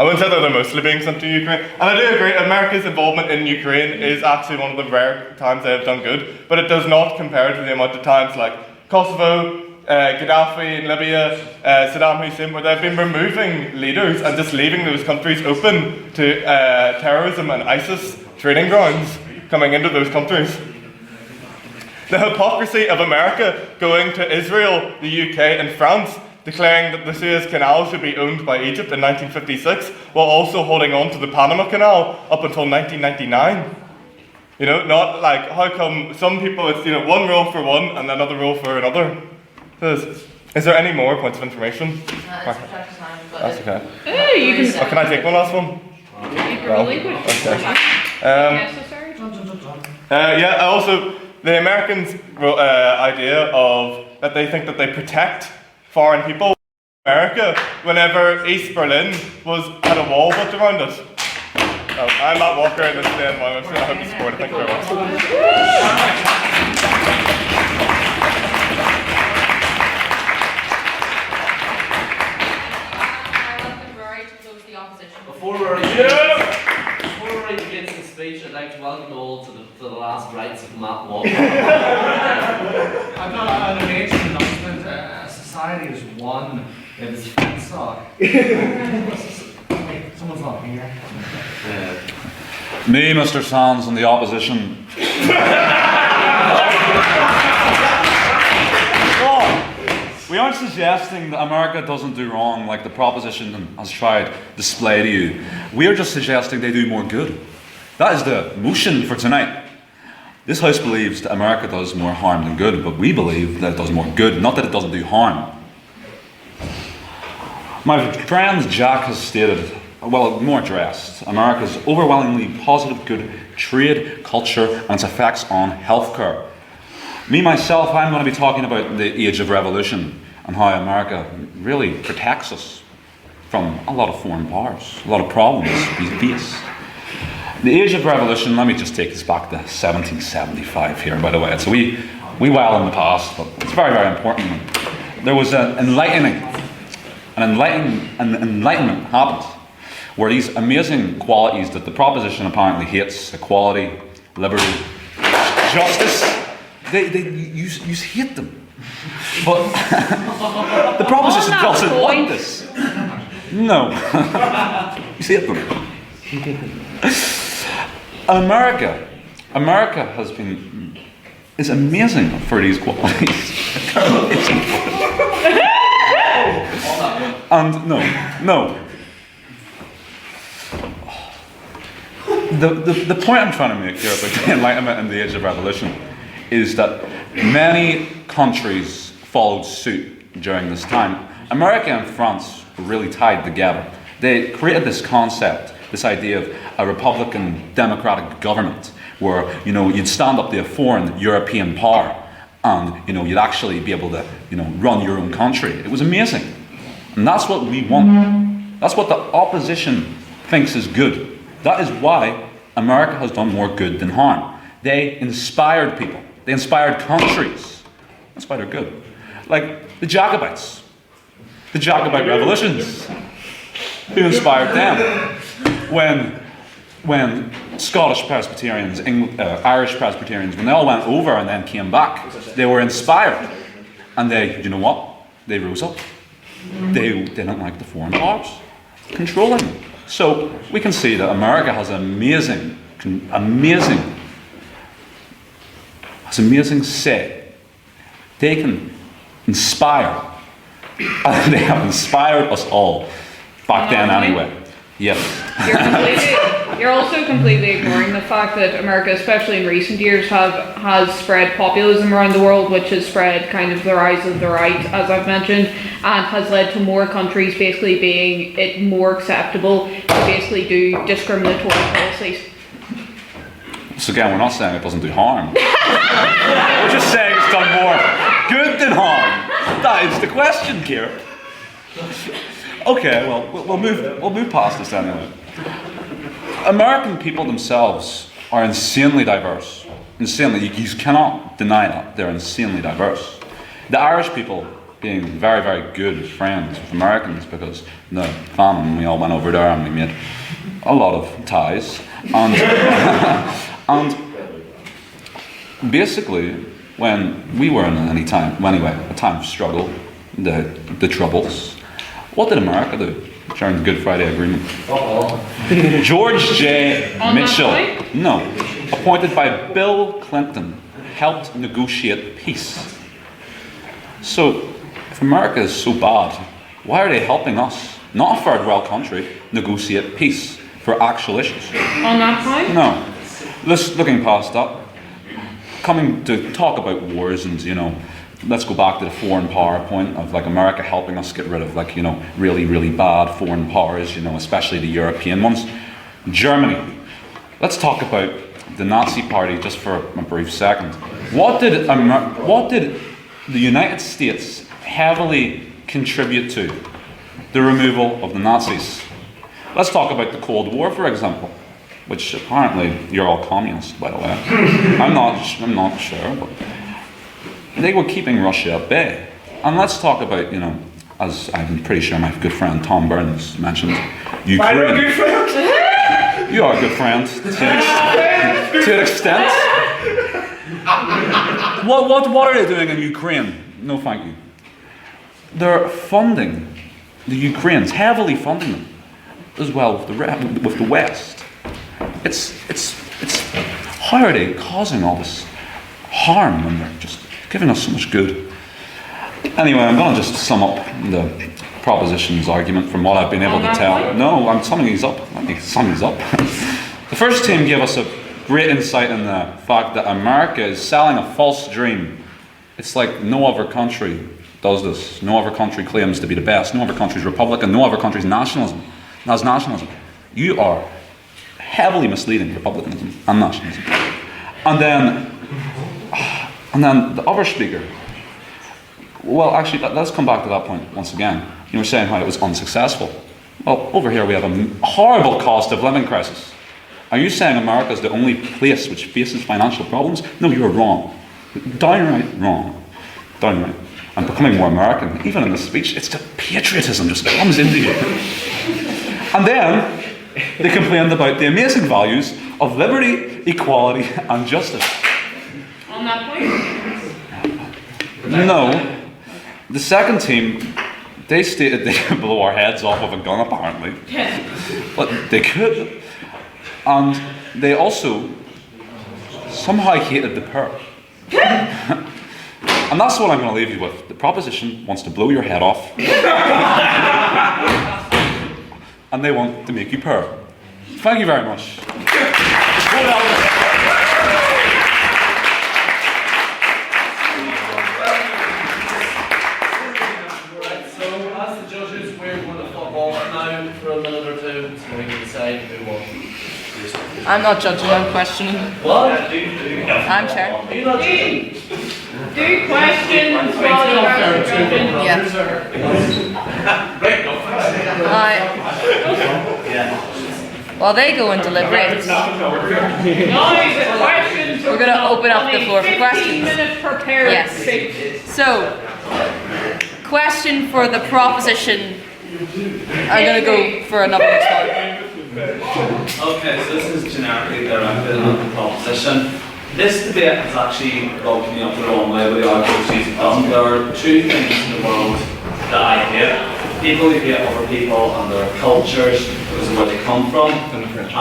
wouldn't say that they're mostly being sent to Ukraine. And I do agree, America's involvement in Ukraine is actually one of the rare times they have done good, but it does not compare to the amount of times like Kosovo, Gaddafi in Libya, Saddam Hussein, where they've been removing leaders and just leaving those countries open to terrorism and ISIS training grounds coming into those countries. The hypocrisy of America going to Israel, the UK and France, declaring that the Suez Canal should be owned by Egypt in 1956, while also holding on to the Panama Canal up until 1999. You know, not like, how come some people, it's, one rule for one and another rule for another. Is there any more points of information? That's okay. Can I take one last one? Okay. Also, the Americans' idea of that they think that they protect foreign people. America, whenever East Berlin had a wall built around it. I'm Matt Walker, and this is the end of my motion. I hope you support it. Thank you very much. Before Rory begins his speech, I'd like to welcome you all to the last rites of Matt Walker. I've got an amazing announcement. Society has won in its Fenstock. Wait, someone's not here. Me, Mr. Sands, and the opposition. We aren't suggesting that America doesn't do wrong like the proposition has tried to display to you. We are just suggesting they do more good. That is the motion for tonight. This House believes that America does more harm than good, but we believe that it does more good, not that it doesn't do harm. My friend Jack has stated, well, more addressed, America's overwhelmingly positive good trade, culture, and its effects on healthcare. Me, myself, I'm going to be talking about the age of revolution and how America really protects us from a lot of foreign powers, a lot of problems we face. The age of revolution, let me just take this back to 1775 here, by the way. It's a wee while in the past, but it's very, very important. There was an enlightenment happened, where these amazing qualities that the proposition apparently hates, equality, liberty, justice, you hate them. But the proposition doesn't want this. No. You hate them. America is amazing for these qualities. And no. The point I'm trying to make here about the Enlightenment and the Age of Revolution is that many countries followed suit during this time. America and France were really tied together. They created this concept, this idea of a Republican democratic government where, you'd stand up to a foreign European power and, you'd actually be able to, run your own country. It was amazing. And that's what we want. That's what the opposition thinks is good. That is why America has done more good than harm. They inspired people. They inspired countries. That's why they're good. Like the Jacobites. The Jacobite revolutions. Who inspired them? When Scottish Presbyterians, Irish Presbyterians, when they all went over and then came back, they were inspired. And they, you know what? They rose up. They didn't like the foreign powers controlling them. So we can see that America has amazing say. They can inspire. And they have inspired us all back then anyway. Yes. You're also completely ignoring the fact that America, especially in recent years, has spread populism around the world, which has spread kind of the rise of the right, as I've mentioned, and has led to more countries basically being it more acceptable to basically do discriminatory policies. So again, we're not saying it doesn't do harm. We're just saying it's done more good than harm. That is the question, Kira. Okay, well, we'll move past this anyway. American people themselves are insanely diverse. Insanely, you cannot deny that. They're insanely diverse. The Irish people being very, very good friends with Americans because the famine, we all went over there and we made a lot of ties. And, and basically, when we were in a time of struggle, the Troubles, what did America do during the Good Friday Agreement? George J. Mitchell, appointed by Bill Clinton, helped negotiate peace. So, if America is so bad, why are they helping us, not a third world country, negotiate peace for actual issues? On that point? No. Looking past that, coming to talk about wars and, let's go back to the foreign power point of America helping us get rid of really, really bad foreign powers, especially the European ones. Germany. Let's talk about the Nazi Party just for a brief second. What did the United States heavily contribute to? The removal of the Nazis. Let's talk about the Cold War, for example, which apparently you're all communists, by the way. I'm not sure, but they were keeping Russia at bay. And let's talk about, as I'm pretty sure my good friend Tom Burns mentioned, Ukraine. I'm a good friend. You are a good friend to an extent. What are they doing in Ukraine? No, thank you. They're funding the Ukrainians, heavily funding them, as well with the West. It's how are they causing all this harm when they're just giving us so much good? Anyway, I'm going to just sum up the proposition's argument from what I've been able to tell. No, I'm summing these up. Let me sum these up. The first team gave us a great insight in the fact that America is selling a false dream. It's like no other country does this. No other country claims to be the best. No other country is Republican. No other country is nationalism. That's nationalism. You are heavily misleading republicanism and nationalism. And then the other speaker. Well, actually, let's come back to that point once again. You were saying how it was unsuccessful. Well, over here we have a horrible cost of living crisis. Are you saying America is the only place which faces financial problems? No, you're wrong. Downright wrong. Downright. And becoming more American, even in the speech, it's the patriotism just comes into you. And then they complained about the amazing values of liberty, equality, and justice. On that point? No. The second team, they stated they could blow our heads off with a gun, apparently. But they could. And they also somehow hated the poor. And that's what I'm going to leave you with. The proposition wants to blow your head off. And they want to make you poor. Thank you very much. For a minute or two, so we can decide who won. I'm not judging, I'm questioning. What? I'm chair. Do questions while you guys are judging. While they go and deliberate, we're going to open up the floor for questions. 15-minute prepared. Yes. So, question for the proposition. I'm going to go for another response. Okay, so this is generically directed at the proposition. This debate has actually rubbed me up the wrong way with the articles she's done. There are two things in the world that I hate. People who hate other people and their cultures because of where they come from, and the French.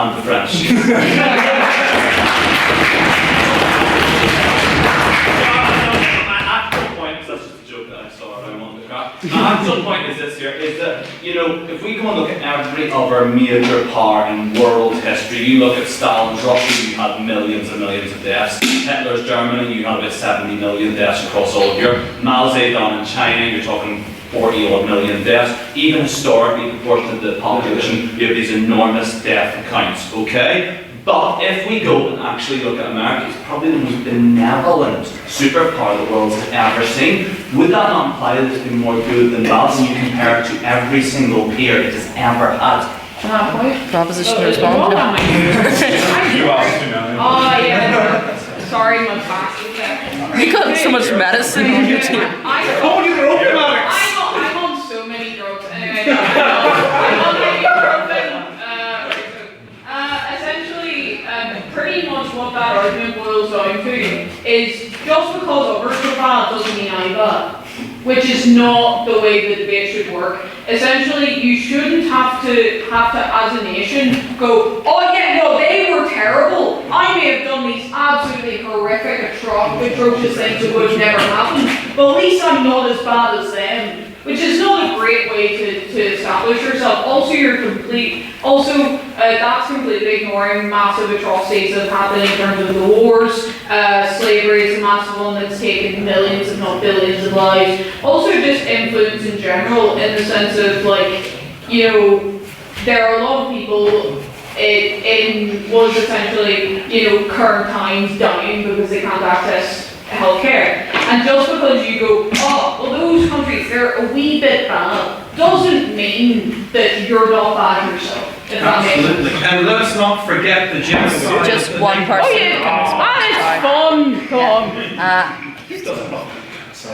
My actual point is this here, is that, you know, if we go and look at every other major power in world history, you look at Stalin's Russia, you had millions and millions of deaths. Hitler's Germany, you had about 70 million deaths across all of Europe. Mao Zedong in China, you're talking 40 million deaths. Even historically, proportionate to the population, you have these enormous death counts, okay? But if we go and actually look at America, it's probably the most benevolent superpower the world's ever seen. Would that not imply that it's been more good than bad when you compare it to every single peer it has ever had? Proposition to respond. You asked me now. Oh, yeah. Sorry, my back. You got so much medicine on your team. I'm on so many drugs. Anyway, I'm on ibuprofen. Essentially, pretty much what that argument boils down to is just because others are bad doesn't mean I'm bad, which is not the way the debate should work. Essentially, you shouldn't have to as a nation go, oh yeah, no, they were terrible. I may have done these absolutely horrific, atrocious things that would have never happened, but at least I'm not as bad as them. Which is not a great way to establish yourself. Also, that's completely ignoring massive atrocities that have happened in terms of the wars. Slavery is a massive one that's taken millions, if not billions, of lives. Also, just influence in general, in the sense of, like, you know, there are a lot of people in what is essentially, you know, current times dying because they can't access healthcare. And just because you go, oh, well, those countries, they're a wee bit bad, doesn't mean that you're not bad yourself. If that makes sense. And let's not forget the genocide. Just one person. Oh yeah, it's fun. Come on.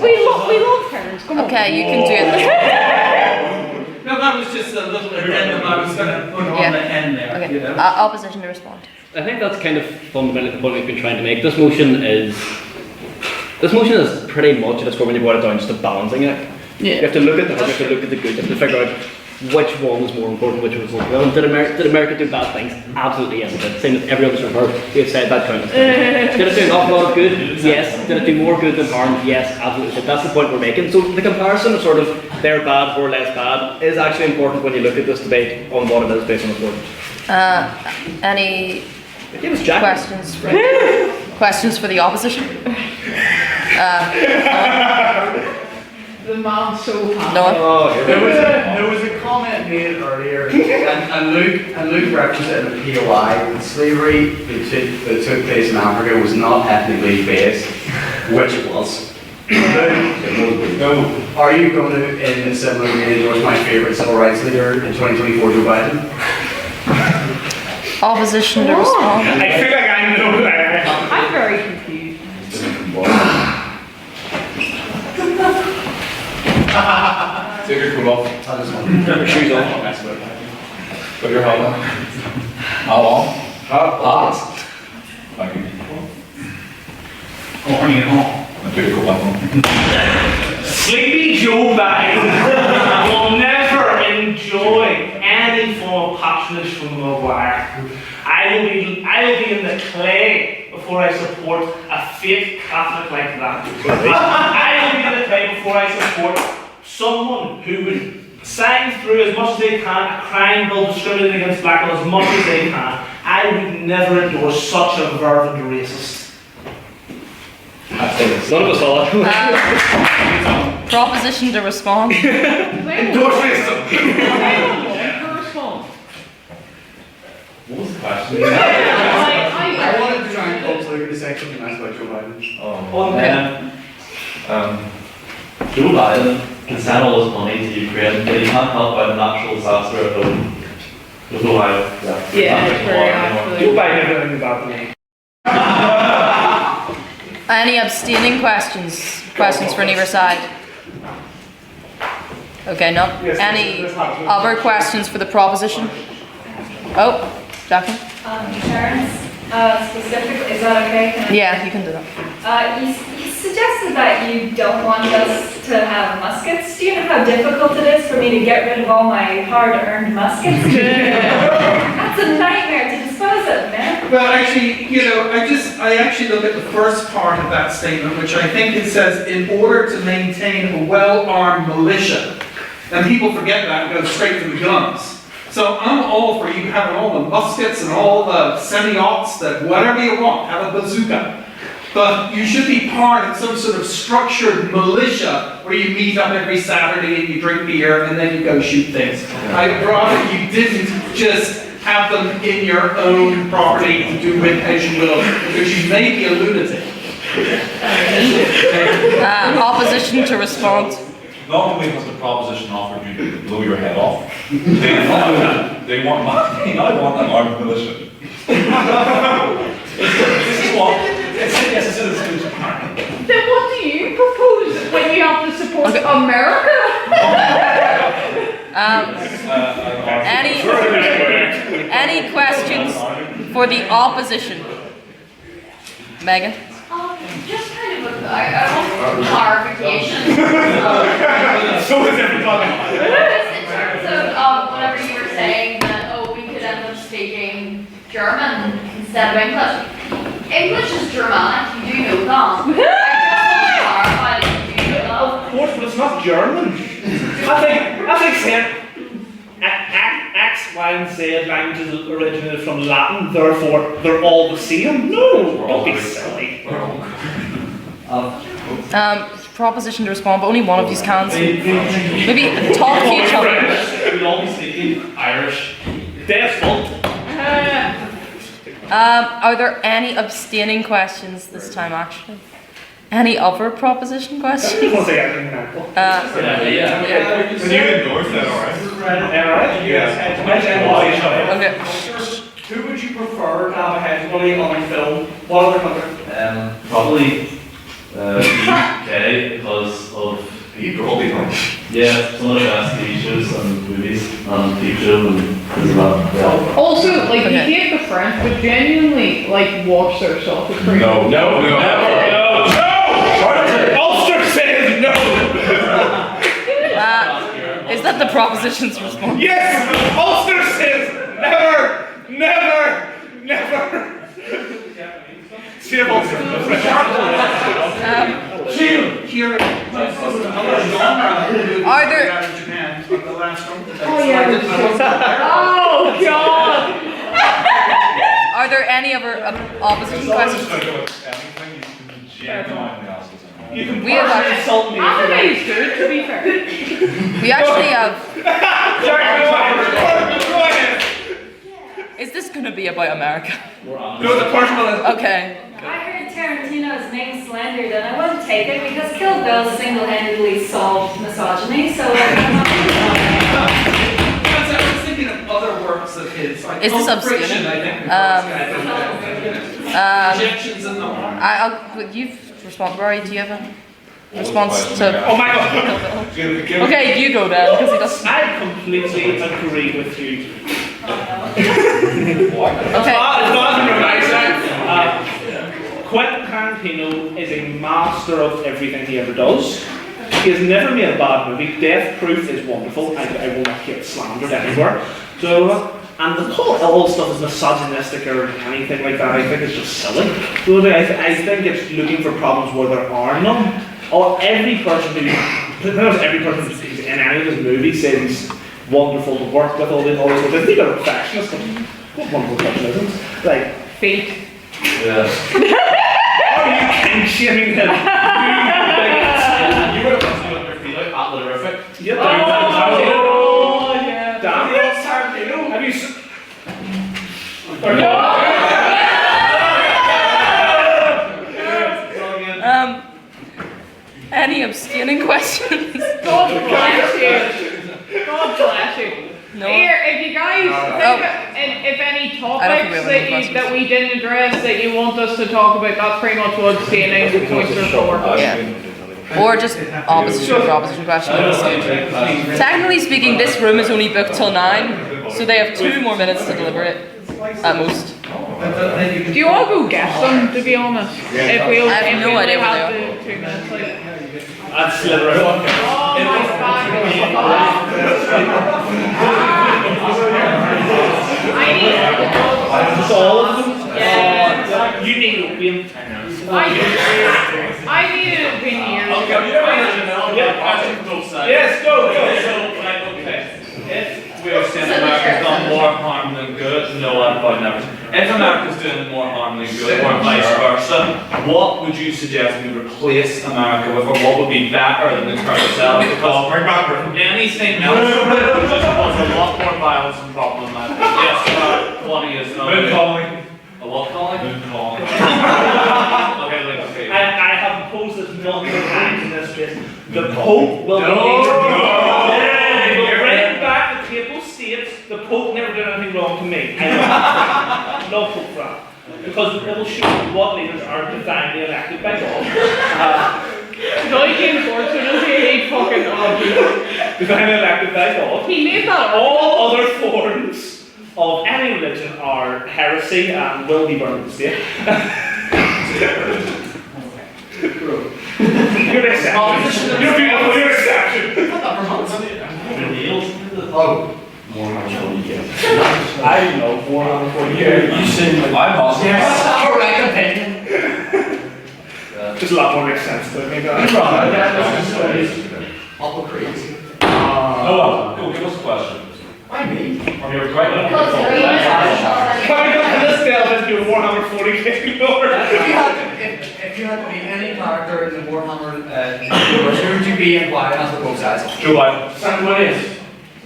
We love parents. Come on. Okay, you can do it. No, that was just a little addendum I was going to put on the end there. Okay. You know? Opposition to respond. I think that's kind of fundamentally the point we've been trying to make. This motion is pretty much, that's when you boil it down, just a balancing act. Yeah. You have to look at the hard, you have to look at the good, you have to figure out which one was more important, which was more important. Did America do bad things? Absolutely yes, it did. Same with every other sort of heard. We have said that countless times. Did it do an awful lot of good? Yes. Did it do more good than harm? Yes, absolutely. That's the point we're making. So the comparison of sort of they're bad or less bad is actually important when you look at this debate on what it is based on importance. Any Questions? Questions for the opposition? The man's so happy. Noah? There was a comment made earlier, and Luke represented a POI, that slavery that took place in Africa was not ethnically based, which it was. No. Are you going to, in a similar way, endorse my favourite civil rights leader in 2024, Joe Biden? Opposition to respond. I feel like I know that. I'm very confused. Take your coat off. Put your shoes on. Put your helmet. How long? Hot. Thank you. Horny and hot. Put your coat back on. Sleepy Joe Biden will never enjoy any form of patronage from the Maguire. I will be in the clay before I support a fake Catholic like that. I will be in the clay before I support someone who would sign through as much as they can a crime bill discriminating against black people as much as they can. I would never endorse such a fervent racist. None of us saw that. Proposition to respond. Endorse racism. What was the question? I wanted to try and coax Luke to say something nice about Joe Biden. Joe Biden can send all his money to Ukraine, but he can't help out a natural disaster at home. With Ohio. Yeah, it's very actually. Joe Biden never knew about me. Any abstaining questions? Questions for neither side? Okay, no. Any other questions for the proposition? Oh, Jacqueline? Insurance, specifically, is that okay? Can I- Yeah, you can do that. You suggested that you don't want us to have muskets. Do you know how difficult it is for me to get rid of all my hard-earned muskets? That's a nightmare to dispose of, man. Well, actually, I actually look at the first part of that statement, which I think it says, in order to maintain a well-armed militia. And people forget that and go straight to the guns. So I'm all for you having all the muskets and all the semi-autos, that whatever you want, have a bazooka. But you should be part of some sort of structured militia where you meet up every Saturday and you drink beer and then you go shoot things. I'd rather you didn't just have them in your own property and do with as you will, because you may be a lunatic. Opposition to respond. Not only has the proposition offered you to blow your head off, they want that. They want money. I want an armed militia. This is what. Yes, it's a citizenship. Then what do you propose when you have to support America? Any questions for the opposition? Megan? Just kind of I want clarification. So is everybody. In terms of whenever you were saying that, we could end up speaking German instead of English. English is Germanic, you do know that. I just want to clarify that you do know that. Of course, but it's not German. I think saying X, Y, and Z languages originated from Latin, therefore they're all the same. No, don't be silly. Proposition to respond, but only one of these can. Maybe talk to each other. We'll all be speaking Irish. Death's fault. Are there any abstaining questions this time, actually? Any other proposition questions? You want to say anything, Michael? Can you endorse that, alright? Okay. Who would you prefer to have a hegemony on film? What other country? Probably UK because of yeah, some of the best TV shows and movies and TV shows and things like that. Yeah. Also, like, you hate the French, but genuinely, like, watch their stuff. It's pretty No. Ulster says no! Is that the proposition's response? Yes! Ulster says never! Save Ulster. Are there? Oh, God! Are there any other opposition questions? You can We have personally insult me. Anime is good, to be fair. We actually have. Sorry, go ahead. Is this going to be about America? No, the personal. Okay. I heard Tarantino's name slandered and I wouldn't take it because Kill Bill single-handedly solved misogyny, so like, I'm not I was thinking of other works of his, like Is this Pulp Fiction, obscene? I think. Injections in the arm. You've responded, Rory, do you have a response to... Oh my god! Okay, you go then, because he doesn't... I completely agree with you. Okay. Quentin Tarantino is a master of everything he ever does. He has never made a bad movie. Death Proof is wonderful. I will not get slandered anywhere. So, and the whole all stuff is misogynistic or anything like that. I think it's just silly. So I think it's looking for problems where there are none. Or every person who's in any of his movies says he's wonderful to work with. All these things. I think they're perfectionists. What wonderful person isn't? Like fake. Yeah. Are you king shaming him? You would have listened to your feet out at Literific. Yeah. Oh, yeah. Damn. Have you seen? Any abstaining questions? God bless you. God bless you. No. Here, if you guys think if any topics that we didn't address that you want us to talk about, that's pretty much what abstaining points are for. Yeah. Or just opposition for opposition questions. Technically speaking, this room is only booked till 9, so they have 2 more minutes to deliberate at most. Do you want to go guess them, to be honest? If we I have no idea where have they the 2 minutes, like. That's Slytherin. Oh my I need all of them? Yeah. You need opium. I need an opinion. Okay, Yes, go. So, like, okay. If we're saying America's done more harm than good, no, I'd probably never. If America's doing more harm than good, or vice versa, what would you suggest we replace America with, or what would be better than the current self? Because anything else would just cause a lot more violence and problems. Yes, one is Moon calling. A what calling? Moon calling. Okay. I have proposed this multiple times in this case. The Pope will bring back the Papal States. The Pope never did anything wrong to me. I love Pope Frank. Because it will show what leaders are divinely elected by God. Like unfortunately, he fucking Divinely elected by God. He made that up. All other forms of any religion are heresy and will be burned at the stake. You're an exception. You're beautiful, you're an exception. I know 440 years. You seem like my boss. Yes, correct opinion. Just a lot more makes sense to me. Awful crazy. Noah, go give us a question. Why me? From your right. Can we go to this delve into Warhammer 40k lore? If you had to be any character in the Warhammer universe, who would you be and why? That's what both sides. Joe Biden. Sam Williams.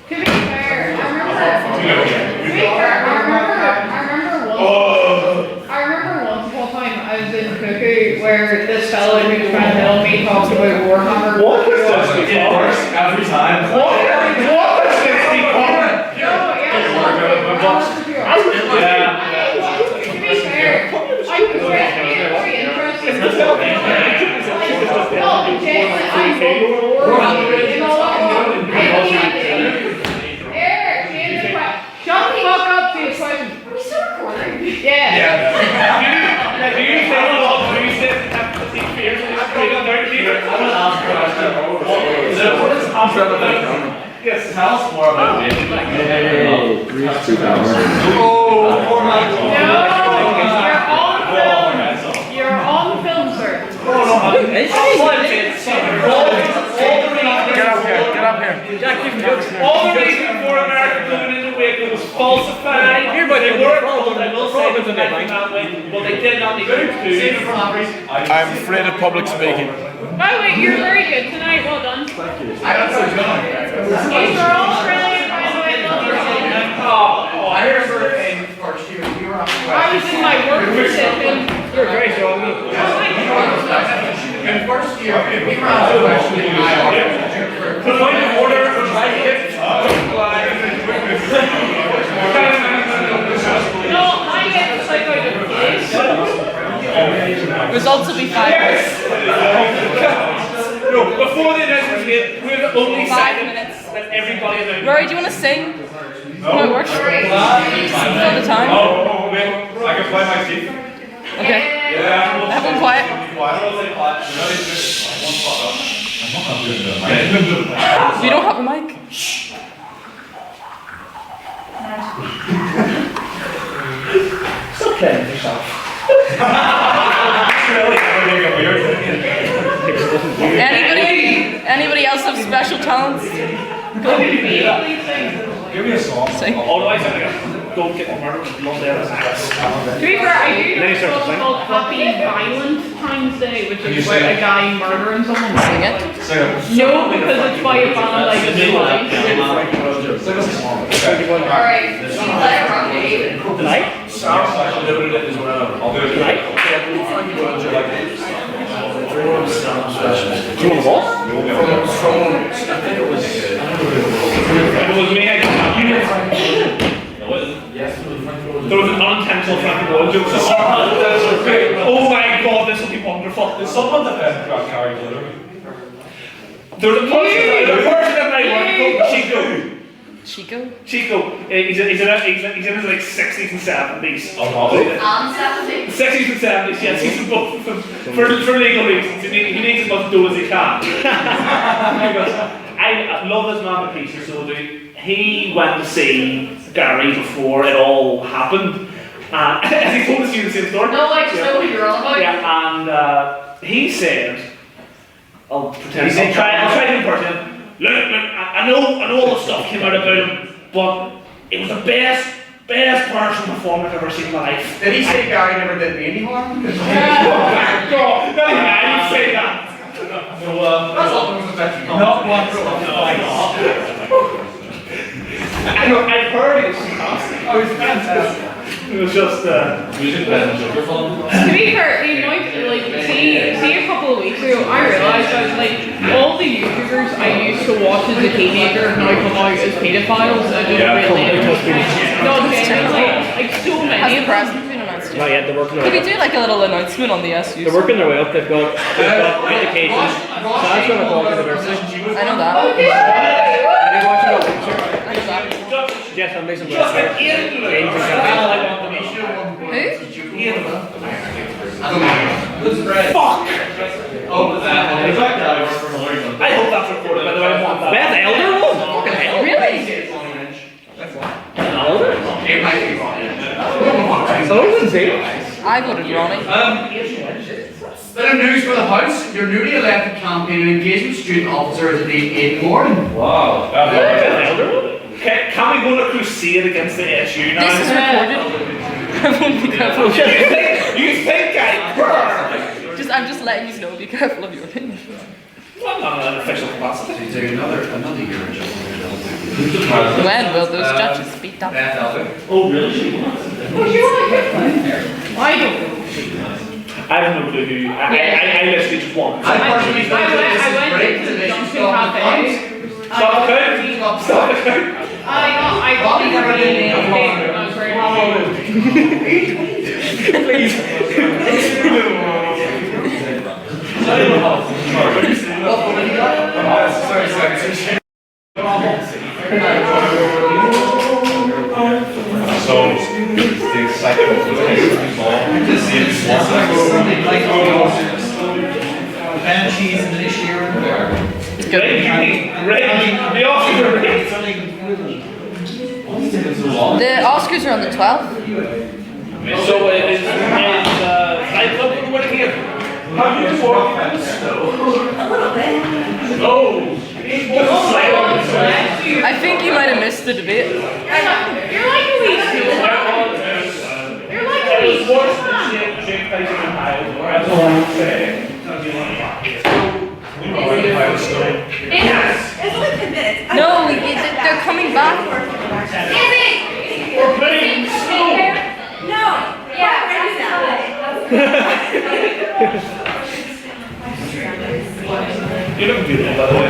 To be fair, I remember once upon a time I was in Cuckoo where this fellow who was trying to tell me talked about Warhammer. What was this? Every time. What was this? To be fair, I was very interested in this stuff. No, Jason, I'm shut the fuck up to your question. Are we still recording? Yeah. Do you think a lot of reasons have to see fears in this creative dirt leader? I'm going to ask a question. What is Yes, tell us more about it. You're on film, sir. Get up here. All the reason for America going into Waco was falsified. They were, I will say Republicans on their bank. But they did not negotiate to. I'm afraid of public speaking. By the way, you're very good tonight. Well done. Thank you. I got so good. You were all brilliant, by the way. Love your team. Oh, I remember in first year, you were on I was in my work position. You're very strong. in first year, we were on the question in my order. Point of order, I hit. No, I get the psycho to place. Results will be 5 minutes. No, before the announcement here, we're the only 5 minutes. that everybody knows. Rory, do you want to sing? No, it works. Fill the time. Oh, wait. I can play my teeth. Okay. Yeah. Everyone quiet. You don't have a mic? Stop playing yourself. Anybody else have special talents? Go. Give me a song. Sing. Although I said don't get murdered with blood there. To be fair, I do know something called Happy Valentine's Day, which is where a guy murdering someone. Sing it? No, because it's by a band like a Alright, you let it run, Dave. Tonight? Tonight? Do you want a ball? It was me, I got there was an unintentional fucking ball joke. Oh my god, this will be wonderful. Is someone that got carried over? There was a person at my work called Chico. Chico. He's in his like 60s and 70s. And 70. 60s and 70s, yes. He's in both for legal reasons. He needs as much dough as he can. I love this man to pieces, so dude. He went to see Gary before it all happened. Has he told us you the same story? No, I just know what you're on about. Yeah, and he said, I'll try to impersonate him. Look, I know all the stuff came out about him, but it was the best person performer I've ever seen in my life. Did he say Gary never did me any harm? God, I didn't say that. Not once. I've heard it was fantastic. Oh, it was fantastic. It was just music band sugar fun. To be fair, you might like see a couple of weeks ago, I realised I was like all the YouTubers I used to watch as a teenager now come out as paedophiles. I don't really no, genuinely, like so many. Has the president been announced yet? Not yet, they're working on Could it. we do like a little announcement on the SU? They're working their way up, they've got education. That's going to go to university. I know that. Are you watching the lecture? I know that. Yes, I'm making some fuck! I hope that's recorded, by the way. I want that. Beth Elder one? Fucking hell. Really? Elder? It might be Ronnie. I voted Ronnie. Bit of news for the House. Your newly elected campaign and engagement student officer is indeed Aidan Moran. Wow. Can we go on a crusade against the SU now? This is recorded. Everyone be careful. You think I'm just letting you know, be careful of your opinion. Well, not an official capacity. Another year. When will those judges be done? Oh, really? I don't know. I don't know who. I literally just want. I went into the Junction Cafe. Stop it! Stop it! I got the name of it. I was very happy. So, the Banshees and this year. The Oscars are on the 12th. So is Fight Club going to win again? Have you performed? No. I think you might have missed the debate. You're like a wee school. You're like a No, they're coming back. We're putting snow. You look beautiful, by the way.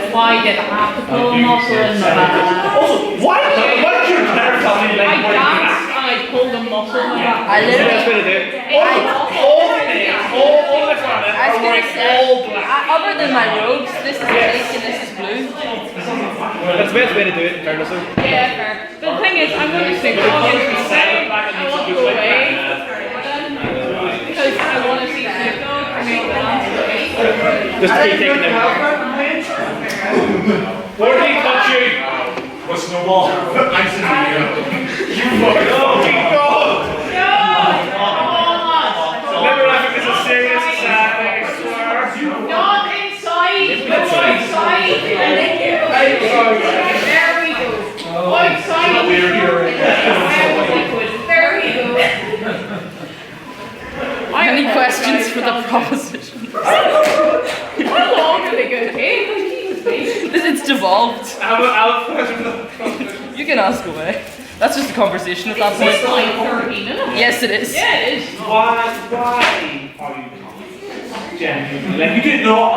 Why did I have to pull a muscle in my back? Also, why did you clarify me like I danced and I pulled a muscle in my back. I literally. all the names, all the planet I was are gonna like say, all black. other than my robes, this is pink and this is blue. That's the best way to do it, in fairness. Yeah, fair. But the thing is, I'm going to stick with it. I want to go away. Because I want to see Nico make the dance. Just keep taking them. Where did he touch you? What's no ball? I'm sitting here. You fucking God! Remember, I think this is serious society, I swear. Not inside. Go outside. There we go. Outside. There we go. Any questions for the proposition? How long are they going to take? It's devolved. I'll have a question for the proposition. You can ask away. That's just a conversation at that point. It's like 30 minutes. Yes, it is. Yeah, it is. Why are you genuinely? Like, you did know,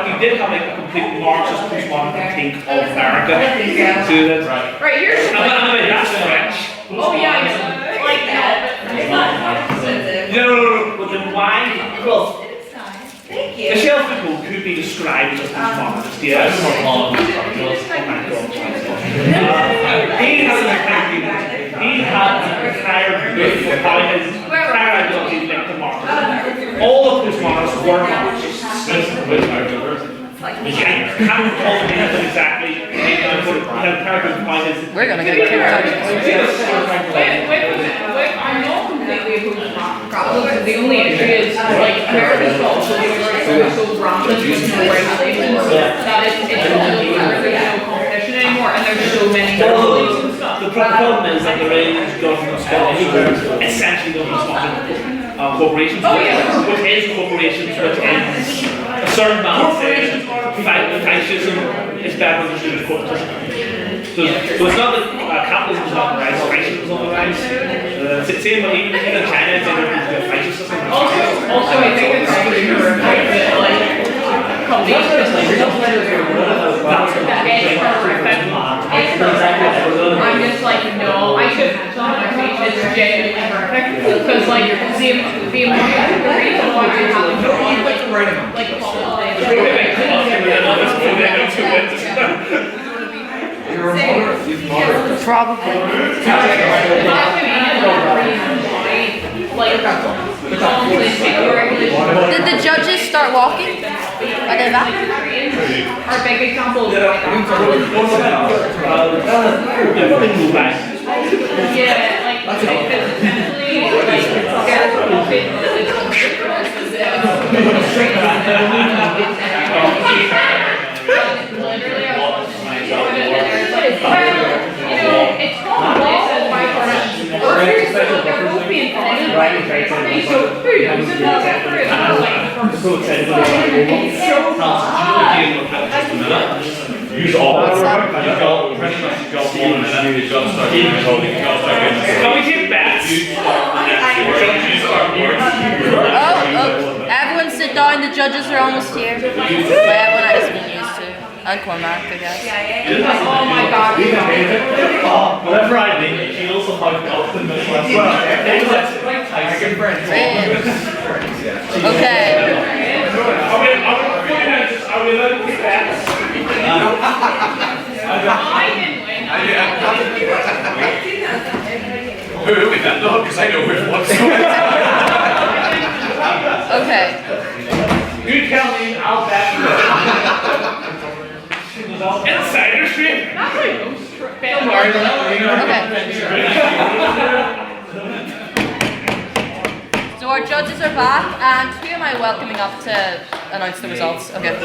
you did have like a complete Marxist postmodern critique of America. Right, here's the thing. That's French. Oh, yeah, I know. Like, No, but then why? Well, Michel Foucault could be described as a postmodernist, yes. He had an entire view of how his entire ideology linked to Marxism. All of postmodernists were Marxists. You can't recall the names exactly. We're gonna get kicked out. I'm not completely opposed to capitalism. The only issue is, like, America's got so rampant with no regulations that it's there's no competition anymore, and there's so many monopolies and stuff. The problem is that there is government spending essentially government corporations, which is corporations, which is a certain balance saying fascism is better than the corporatism. So it's not that capitalism is not the rise, fascism is on the rise. Same, but even in China, it's a fascist system. Also, I think it's actually that, like, companies just like I'm just like, no, I should it's genuinely perfect. Because, like, the reason why I have like Probably. Did the judges start walking? Are they back? Our big example is it's called law by corruption. They're both being funded by the trade company, so who knows if that's true? Use all of it. You go pretty much you go one minute, you go start holding, you go start getting Can we take bets? Oh, everyone sit down, the judges are almost here. Well, everyone has been used to. And Cormac, I guess. Oh my god. Whatever I think, she also hugged up in this last Okay. Are we allowed to take bets? I didn't win. Who we bet though? Because I know which one's Okay. You tell me, I'll bet. Insider shit. That's like most Okay. So our judges are back, and who am I welcoming up to announce the results? Okay.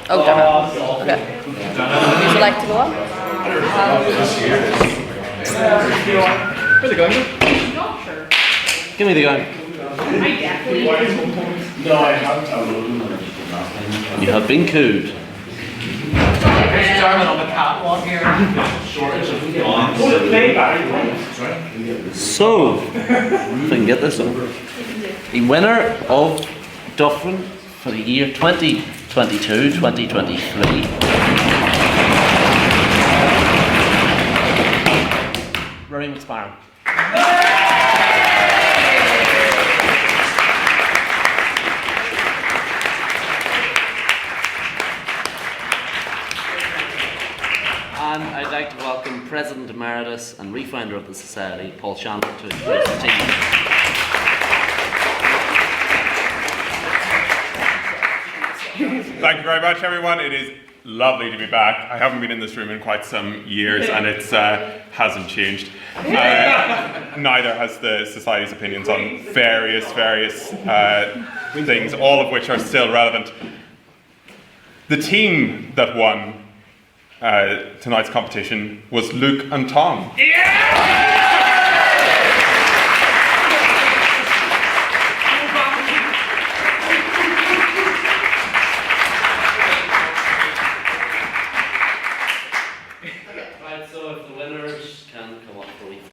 Oh, damn. Okay. Would you like to go up? Where's it going? Not sure. Give me the gun. I definitely No, I haven't downloaded You have been cooed. There's German on the catwalk here. So, if I can get this over. The winner of Dufferin for the year 2022-2023. Rory McSparrow. And I'd like to welcome President Emeritus and refounder of the Society, Paul Shannon, to introduce the team. Thank you very much, everyone. It is lovely to be back. I haven't been in this room in quite some years, and it hasn't changed. Neither has the Society's opinions on various things, all of which are still relevant. The team that won tonight's competition was Luke and Tom. Yeah!